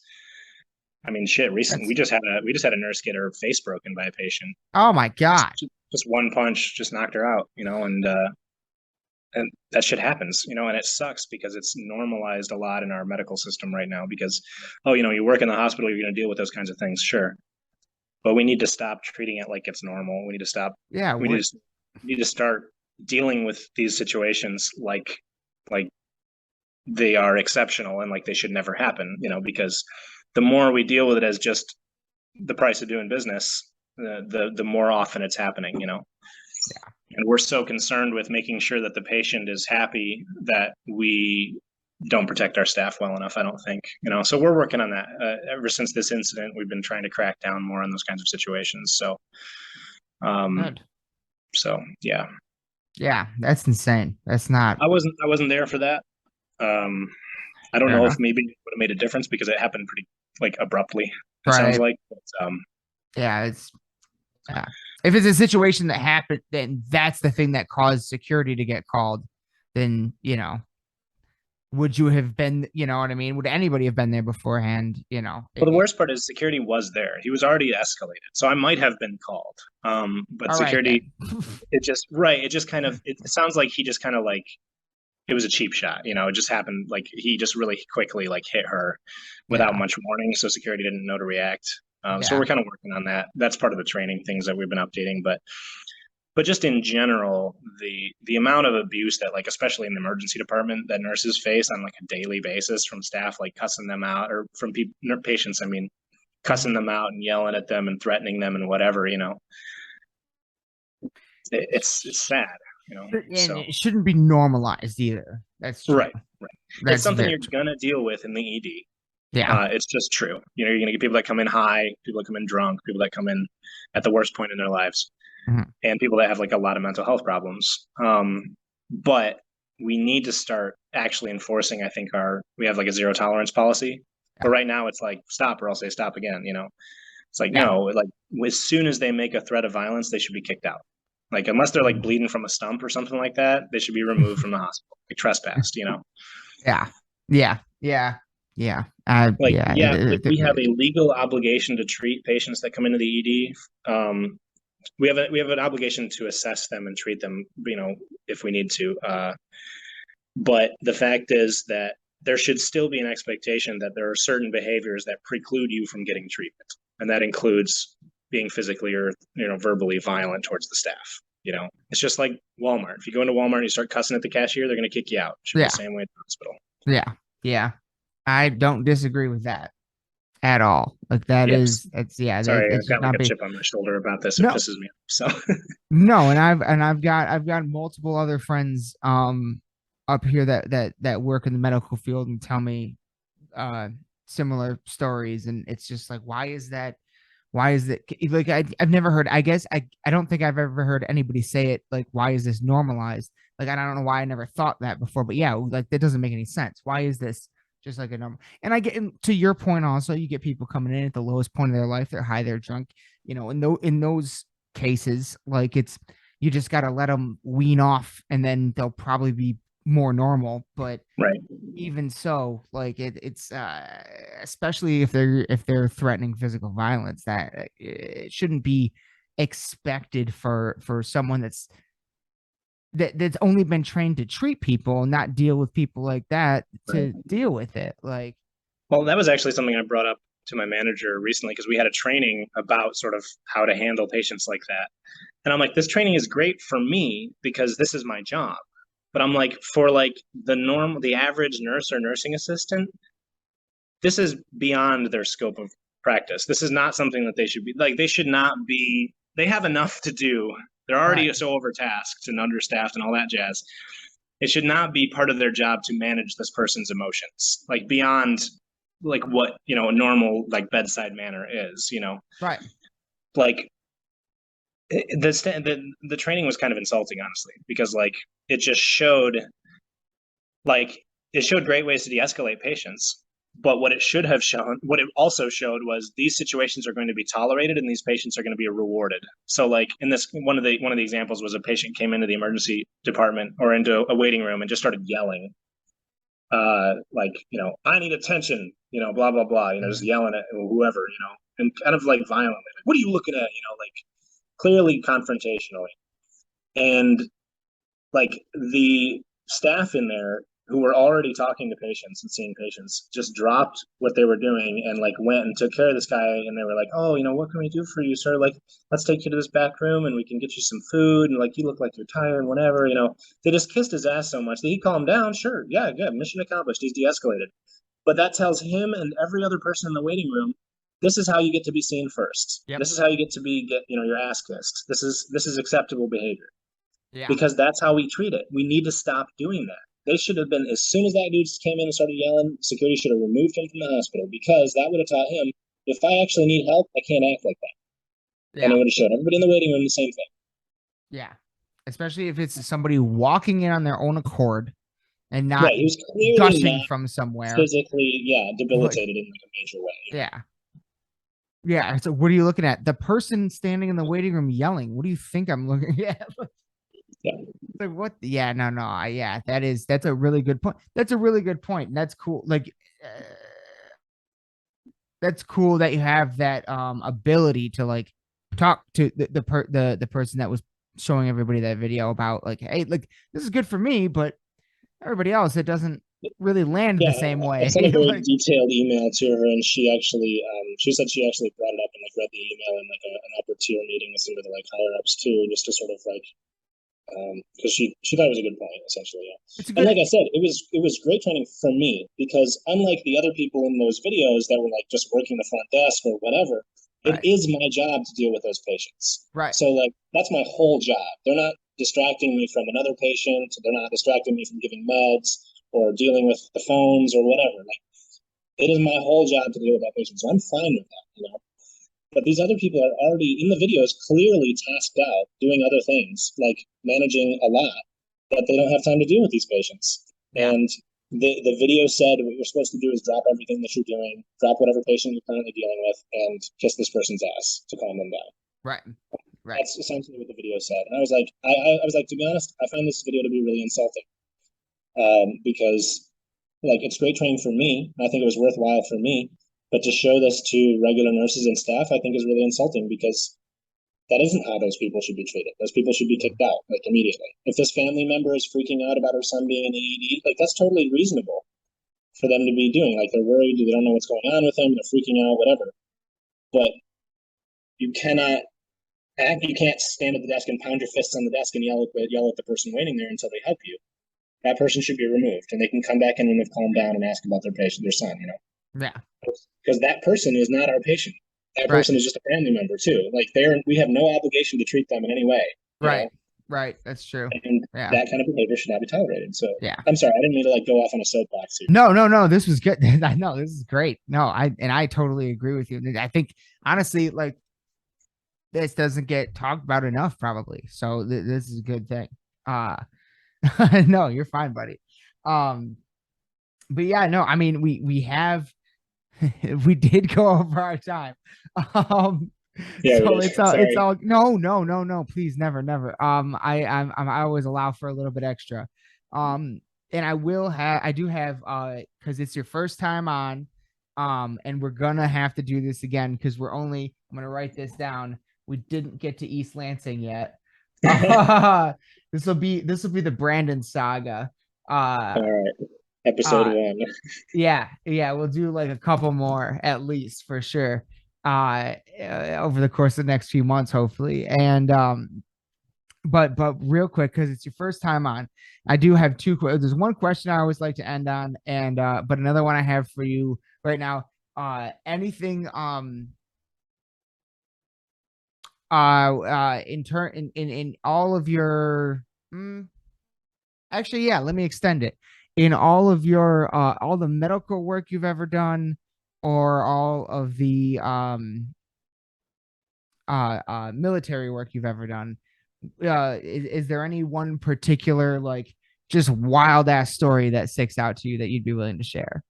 I mean, shit, recently we just had a nurse get her face broken by a patient. Oh my God. Just one punch just knocked her out, you know, and that shit happens, you know, and it sucks because it's normalized a lot in our medical system right now, because, oh, you know, you work in the hospital, you're going to deal with those kinds of things. Sure. But we need to stop treating it like it's normal. We need to stop. Yeah. We need to start dealing with these situations like they are exceptional and like they should never happen, you know, because the more we deal with it as just the price of doing business, the more often it's happening, you know. Yeah. And we're so concerned with making sure that the patient is happy that we don't protect our staff well enough, I don't think, you know. So we're working on that. Ever since this incident, we've been trying to crack down more on those kinds of situations. So Good. so yeah. Yeah, that's insane. That's not I wasn't there for that. I don't Fair know enough. if maybe it would have made a difference because it happened pretty like abruptly. It Right. sounds like. But, yeah, it's if it's a situation that happened, then that's the thing that caused security to get called. Then, you know, would you have been, you know what I mean? Would anybody have been there beforehand? You know, well, the worst part is security was there. He was already escalated, so I might have been called. But all right, security, then. it just kind of it sounds like he just kind of like it was a cheap shot. You know, it just happened like he just really quickly like hit her without Yeah. much warning, so security didn't know to react. So Yeah. we're kind of working on that. That's part of the training things that we've been updating, but just in general, the amount of abuse that like especially in the emergency department that nurses face on like a daily basis from staff like cussing them out or from patients, I mean, cussing them out and yelling at them and threatening them and whatever, you know. It's sad, you know. And So it shouldn't be normalized either. That's true. right. That's It's something very you're true. gonna deal with in the ED. Yeah. It's just true. You know, you're gonna get people that come in high, people that come in drunk, people that come in at the worst point in their lives, Mhm. and people that have like a lot of mental health problems. But we need to start actually enforcing. I think we have like a zero tolerance policy, but right now it's like stop or I'll say stop again. You know, it's like Yeah. no, like as soon as they make a threat of violence, they should be kicked out. Like unless they're like Mhm. bleeding from a stump or something like that, they should be removed from the hospital, like trespassed. You know. Yeah. Yeah. Yeah. Yeah. Like, Yeah. yeah, like we have a legal obligation to treat patients that come into the ED. We have an obligation to assess them and treat them, you know, if we need to. But the fact is that there should still be an expectation that there are certain behaviors that preclude you from getting treatment, and that includes being physically or verbally violent towards the staff. You know, it's just like Walmart. If you go into Walmart and you start cussing at the cashier, they're going to kick you out. It should be Yeah. the same way at the hospital. Yeah. Yeah. I don't disagree with that at all. Like that Yes. is, it's yeah. Sorry, It I've should got like not a be. chip on my shoulder about this. No. It pisses me off. So No, and I've got multiple other friends up here that work in the medical field and tell me similar stories, and it's just like why is that like I've never heard, I guess I don't think I've ever heard anybody say it like why is this normalized, like I don't know why I never thought that before, but yeah, like that doesn't make any sense. Why is this just like a normal? And I get to your point also, you get people coming in at the lowest point of their life, they're high, they're drunk, you know, in those cases, like you just got to let them wean off and then they'll probably be more normal. But right. even so, like it's especially if they're threatening physical violence, that it shouldn't be expected for someone that's only been trained to treat people and not deal with people like that to deal with it. Like, well, that was actually something I brought up to my manager recently because we had a training about sort of how to handle patients like that. And I'm like, this training is great for me because this is my job. But I'm like, for like the average nurse or nursing assistant, this is beyond their scope of practice. This is not something that they should be like, they have enough to do. They're already so overtasked and understaffed and all that jazz. It should not be part of their job to manage this person's emotions, like beyond like what, a normal like bedside manner is, right. Like the training was kind of insulting, honestly, because like it just showed great ways to de-escalate patients. But what it also showed was these situations are going to be tolerated and these patients are going to be rewarded. So like in this, one of the examples was a patient came into the emergency department or into a waiting room and just started yelling, I need attention, blah, blah, blah, just yelling at whoever, and kind of like violently, like, what are you looking at? Like clearly confrontationally. And like the staff in there who were already talking to patients and seeing patients just dropped what they were doing and like went and took care of this guy. And they were like, oh, what can we do for you, sir? Like, let's take you to this back room and we can get you some food. And like, you look like you're tired, whatever, they just kissed his ass so much that he calmed down. Sure. Yeah. Mission accomplished. He's de-escalated. But that tells him and every other person in the waiting room, this is how you get to be seen first. Yep. This is how you get your ass kissed. This is acceptable behavior. Yeah. Because that's how we treat it. We need to stop doing that. They should have been, as soon as that dude came in and started yelling, security should have removed him from the hospital, because that would have taught him, if I actually need help, I can't act like that. Yeah. And it would have showed everybody in the waiting room the same thing. Yeah. Especially if it's somebody walking in on their own accord and not Right, he was clearly gushing not from somewhere. physically, debilitated in like a major way. Yeah. Yeah. So what are you looking at? The person standing in the waiting room yelling. What do you think I'm looking at? Yeah. Like what? Yeah, no. Yeah, that's a really good point. That's a really good point. And that's cool. Like that's cool that you have that ability to like talk to the person that was showing everybody that video about like, hey, like this is good for me, but everybody else, it doesn't really land the same way. I sent a very Like, detailed email to her, and she said she actually brought it up and like read the email in like an upper tier meeting with some of the like higher ups too, just to sort of like, because she thought it was a good point, essentially. Yeah. And like I said, it was great training for me, because unlike the other people in those videos that were like just working the front desk or whatever, it is my job to deal with those patients. Right. So like that's my whole job. They're not distracting me from another patient. They're not distracting me from giving meds or dealing with the phones or whatever. Like it is my whole job to deal with that patient. So I'm fine with that, you know. But these other people are already in the videos clearly tasked out doing other things, like managing a lot, but they don't have time to deal with these patients. Yeah. And the video said what you're supposed to do is drop everything that you're doing, drop whatever patient you're currently dealing with, and kiss this person's ass to calm them down. Right. Right. That's essentially what the video said. And I was like, I was like, to be honest, I find this video to be really insulting, because like it's great training for me. I think it was worthwhile for me. But to show this to regular nurses and staff, I think is really insulting, because that isn't how those people should be treated. Those people should be kicked out like immediately. If this family member is freaking out about her son being in the ED, like that's totally reasonable for them to be doing. Like they're worried, they don't know what's going on with him, they're freaking out, whatever. But you can't stand at the desk and pound your fists on the desk and yell at the person waiting there until they help you. That person should be removed, and they can come back in when they've calmed down and ask about their son, you know. Yeah. Because that person is not our patient. That person is just a family member too. Like we have no obligation to treat them in any way. Right. Know? Right. That's true. And that kind of behavior should not be tolerated. So yeah. I'm sorry, I didn't mean to like go off on a soapbox here. No. This was good. I know this is great. No, I totally agree with you. I think honestly, like this doesn't get talked about enough, probably. So this is a good thing. No, you're fine, buddy. But yeah, no, I mean, we have. We did go over our time. Yeah, so it's all no, please never. I always allow for a little bit extra. And I do have because it's your first time on, and we're gonna have to do this again because I'm gonna write this down. We didn't get to East Lansing yet. This will be the Brandon saga. All right. Episode 1. Yeah, we'll do like a couple more at least for sure. Over the course of the next few months, hopefully. And but real quick, because it's your first time on, I do have there's one question I always like to end on, and but another one I have for you right now. Anything in all of your actually, yeah, let me extend it. In all of your all the medical work you've ever done, or all of the military work you've ever done, is there any one particular like just wild ass story that sticks out to you that you'd be willing to share?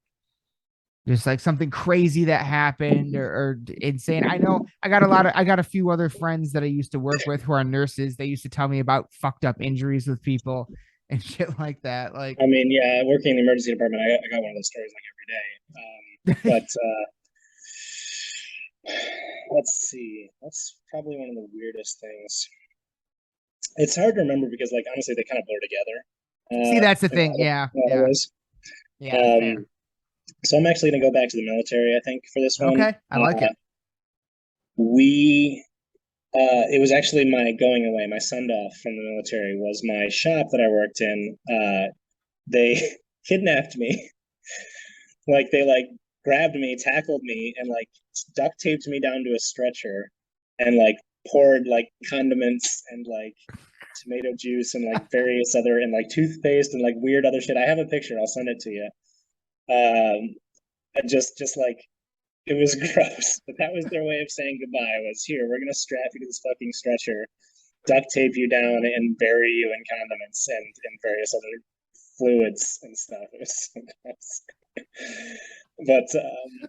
Just like something crazy that happened or insane. I know I got a few other friends that I used to work with who are nurses. They used to tell me about fucked up injuries with people and shit like that. Like, I mean, yeah, working in the emergency department, I got one of those stories like every day. But let's see. That's probably one of the weirdest things. It's hard to remember because, like, honestly, they kind of blur together. See, that's the thing. Yeah. So I'm actually going to go back to the military, I think, for this one. Okay, I like it. It was actually my going away, my send-off from the military was my shop that I worked in. They kidnapped me Like they like grabbed me, tackled me, and like duct taped me down to a stretcher, and like poured like condiments and like tomato juice and like various other and like toothpaste and like weird other shit. I have a picture. I'll send it to you. And just like it was gross, but that was their way of saying goodbye. Was here, we're gonna strap you to this fucking stretcher, duct tape you down, and bury you in condiments and various other fluids and stuff. It was so gross. But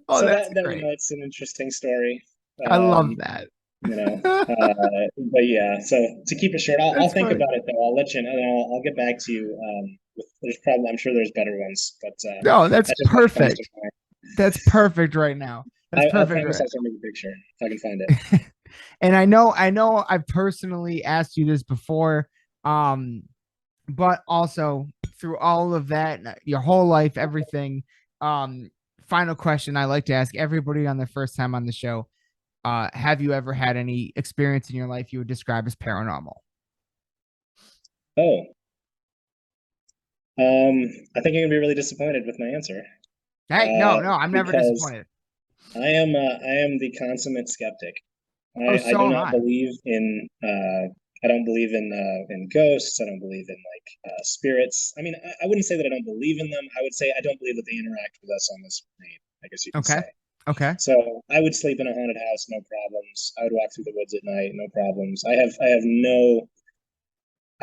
Oh, so that's that great. you know, it's an interesting story. I love that. You know, but yeah. So to keep it short, I'll That's think funny. about it though. I'll let you know. I'll get back to you. There's probably I'm sure there's better ones, but No, that's that's just what comes to perfect. mind. That's perfect right now. That's I perfect. promise Right. I'll send you a picture if I can find it. And I know I've personally asked you this before, but also through all of that, your whole life, everything. Final question I like to ask everybody on their first time on the show: have you ever had any experience in your life you would describe as paranormal? Oh, I think you're gonna be really disappointed with my answer. Hey, no, I'm never Because disappointed. I am the consummate skeptic. Oh, I do so am not I. believe in I don't believe in ghosts. I don't believe in like spirits. I mean, I wouldn't say that I don't believe in them. I would say I don't believe that they interact with us on this plane, I guess you could Okay. say. Okay. So I would sleep in a haunted house, no problems. I would walk through the woods at night, no problems. I have no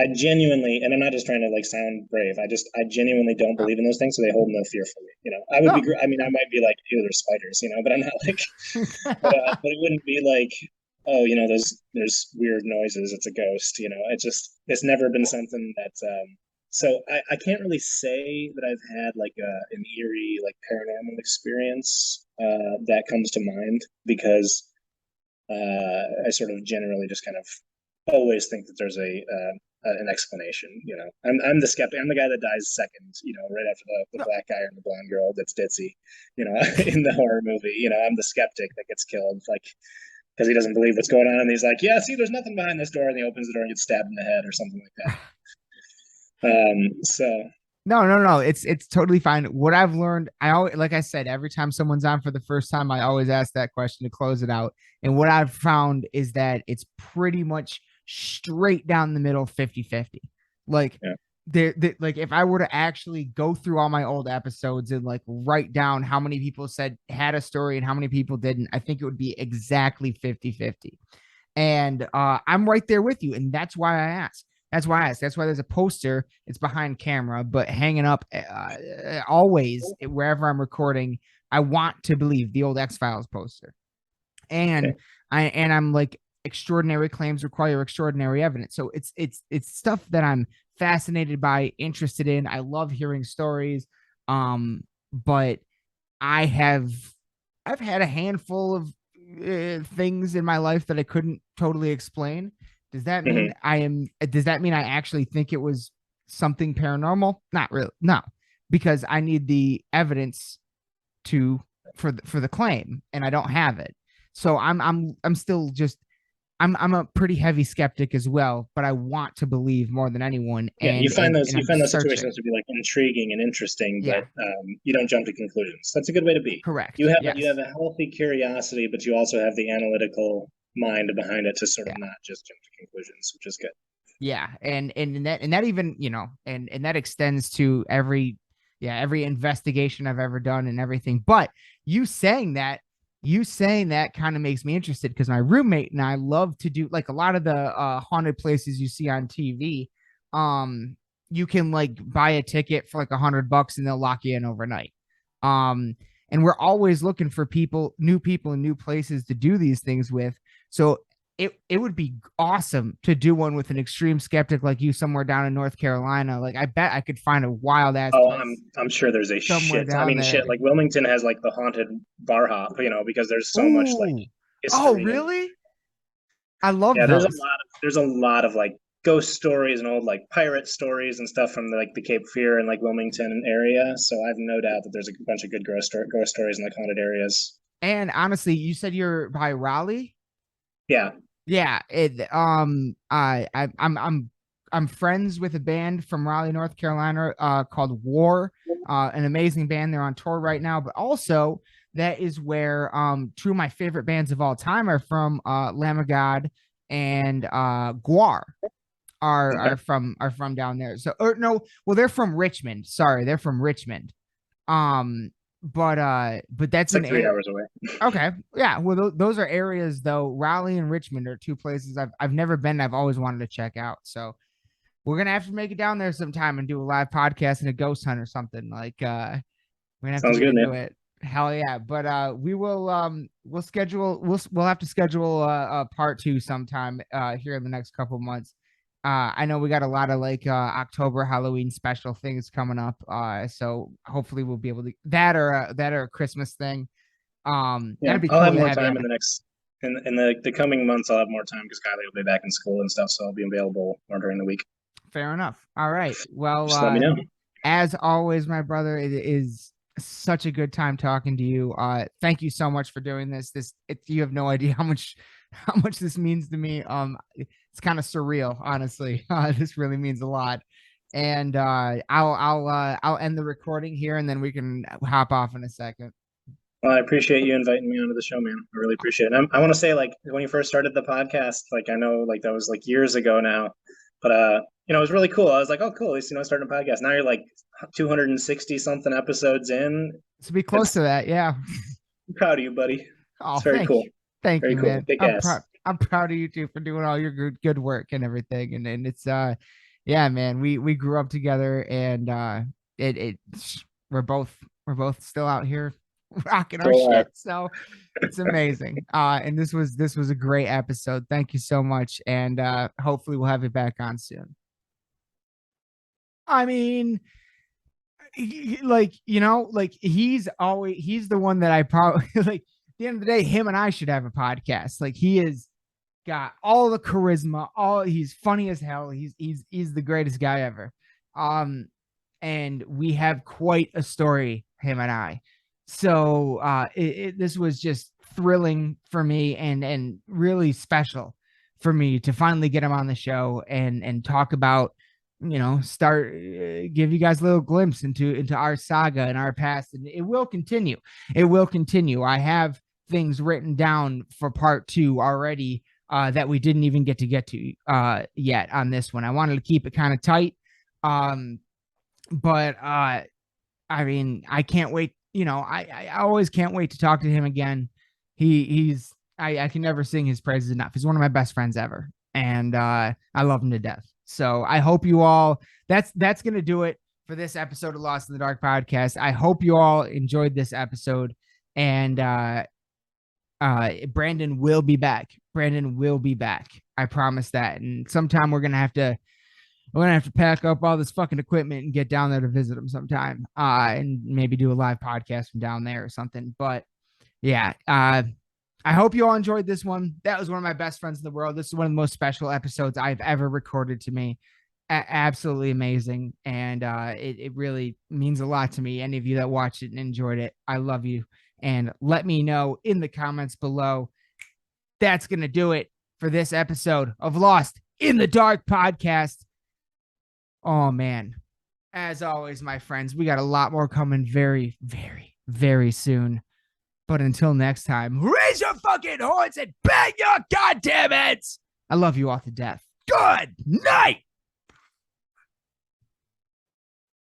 I genuinely, and I'm not just trying to like sound brave. I genuinely don't Oh, believe in those things, so they hold no fear for me. You know, I would be. no. I mean, I might be like, ew, there's spiders, you know, but I'm not like, but it wouldn't be like, oh, you know, there's weird noises. It's a ghost. You know, it's never been something that. So I can't really say that I've had like an eerie like paranormal experience that comes to mind because I sort of generally just kind of always think that there's an explanation. You know, I'm the skeptic. I'm the guy that dies second. You know, right after the No. black guy or the blonde girl that's ditzy. You know, in the horror movie. You know, I'm the skeptic that gets killed, like because he doesn't believe what's going on, and he's like, "Yeah, see, there's nothing behind this door," and he opens the door and gets stabbed in the head or something like that. So No. It's totally fine. What I've learned, I always, like I said, every time someone's on for the first time, I always ask that question to close it out. And what I've found is that it's pretty much straight down the middle, 50-50. Like yeah, like if I were to actually go through all my old episodes and like write down how many people said had a story and how many people didn't, I think it would be exactly 50-50. And I'm right there with you. And that's why I asked. That's why I asked. That's why there's a poster. It's behind camera, but hanging up always wherever I'm recording. I want to believe the old X-Files poster. yeah. And I'm like, extraordinary claims require extraordinary evidence. So it's stuff that I'm fascinated by, interested in. I love hearing stories. But I have I've had a handful of things in my life that I couldn't totally explain. Does that mean Mhm. Does that mean I actually think it was something paranormal? Not really. No, because I need the evidence to for the claim, and I don't have it. So I'm still just I'm a pretty heavy skeptic as well, but I want to believe more than anyone, Yeah, and you I'm find those searching. situations to be like intriguing and interesting, Yeah, but you don't jump to conclusions. That's a good way to be. correct. You Yes. have a healthy curiosity, but you also have the analytical mind behind it to sort of Yeah. not just jump to conclusions, which is good. Yeah, and that even, and that extends to every investigation I've ever done and everything. But you saying that kind of makes me interested, because my roommate and I love to do like a lot of the haunted places you see on TV. You can like buy a ticket for like $100 and they'll lock you in overnight. Um, and we're always looking for people and new places to do these things with. So it would be awesome to do one with an extreme skeptic like you somewhere down in North Carolina. Like I bet I could find a wild ass Oh, place I'm sure there's a somewhere shit. I down mean, shit. there. Like Wilmington has like the haunted bar hop, you know, because there's so much like Ooh. Oh, history and really? I love yeah, those. there's a lot of like ghost stories and old like pirate stories and stuff from like the Cape Fear and like Wilmington area. So I have no doubt that there's a bunch of good ghost stories in like haunted areas. And honestly, you said you're by Raleigh? Yeah. Yeah, I'm friends with a band from Raleigh, North Carolina, called War. an amazing band. They're on tour right now, but also that is where two of my favorite bands of all time are from. Lamb of God and Guar are from down there. So or no, well, they're from Richmond. Sorry, they're from Richmond. But that's It's like an 3 hours away. Okay. Yeah. Well, those are areas though. Raleigh and Richmond are two places I've never been. I've always wanted to check out. So we're gonna have to make it down there sometime and do a live podcast and a ghost hunt or something. Like we're gonna have Sounds to get good, into man. it. Hell yeah. But we will we'll have to schedule a part 2 sometime here in the next couple months. I know we got a lot of like October Halloween special things coming up. So hopefully we'll be able to that or a Christmas thing. Yeah, That'd be I'll cool have to more have time you. in the next in the coming months. I'll have more time because Kylie will be back in school and stuff, so I'll be available more during the week. Fair enough. All right. Well, Just let me know. as always, my brother, it is such a good time talking to you. Thank you so much for doing this. You have no idea how much this means to me. It's kind of surreal, honestly. This really means a lot. And I'll end the recording here, and then we can hop off in a second. Well, I appreciate you inviting me onto the show, man. I really appreciate it. I want to say, like, when you first started the podcast, like, I know, like, that was like years ago now, but it was really cool. I was like, oh, cool, at least starting a podcast. Now you're like 260 something episodes in. To be close to that, yeah. I'm proud of you, buddy. Oh, It's very cool. Thank Very you, cool. man. Kick ass. I'm proud of you too for doing all your good work and everything. And it's yeah, man. We grew up together, and we're both still out here rocking our shit. So it's amazing. And this was a great episode. Thank you so much. And hopefully we'll have you back on soon. I mean, like, he's the one that I probably like. At the end of the day, him and I should have a podcast. Like, he is got all the charisma, he's funny as hell. He's the greatest guy ever. And we have quite a story, him and I. So this was just thrilling for me and really special for me to finally get him on the show and talk about, give you guys a little glimpse into our saga and our past. And it will continue. I have things written down for part 2 already that we didn't even get to yet on this one. I wanted to keep it kind of tight. But I mean, I can't wait. I always can't wait to talk to him again. I can never sing his praises enough. He's one of my best friends ever. And I love him to death. So I hope you all, that's going to do it for this episode of Lost in the Dark podcast. I hope you all enjoyed this episode, and Brandon will be back. I promise that. And sometime we're going to have to pack up all this fucking equipment and get down there to visit him sometime. And maybe do a live podcast from down there or something. But yeah, I hope you all enjoyed this one. That was one of my best friends in the world. This is one of the most special episodes I've ever recorded to me. Absolutely amazing. And it really means a lot to me. Any of you that watched it and enjoyed it, I love you. And let me know in the comments below. That's going to do it for this episode of Lost in the Dark podcast. Oh, man. As always, my friends, we got a lot more coming very, very, very soon. But until next time, raise your fucking horns and bang your goddamn heads. I love you all to death. Good night.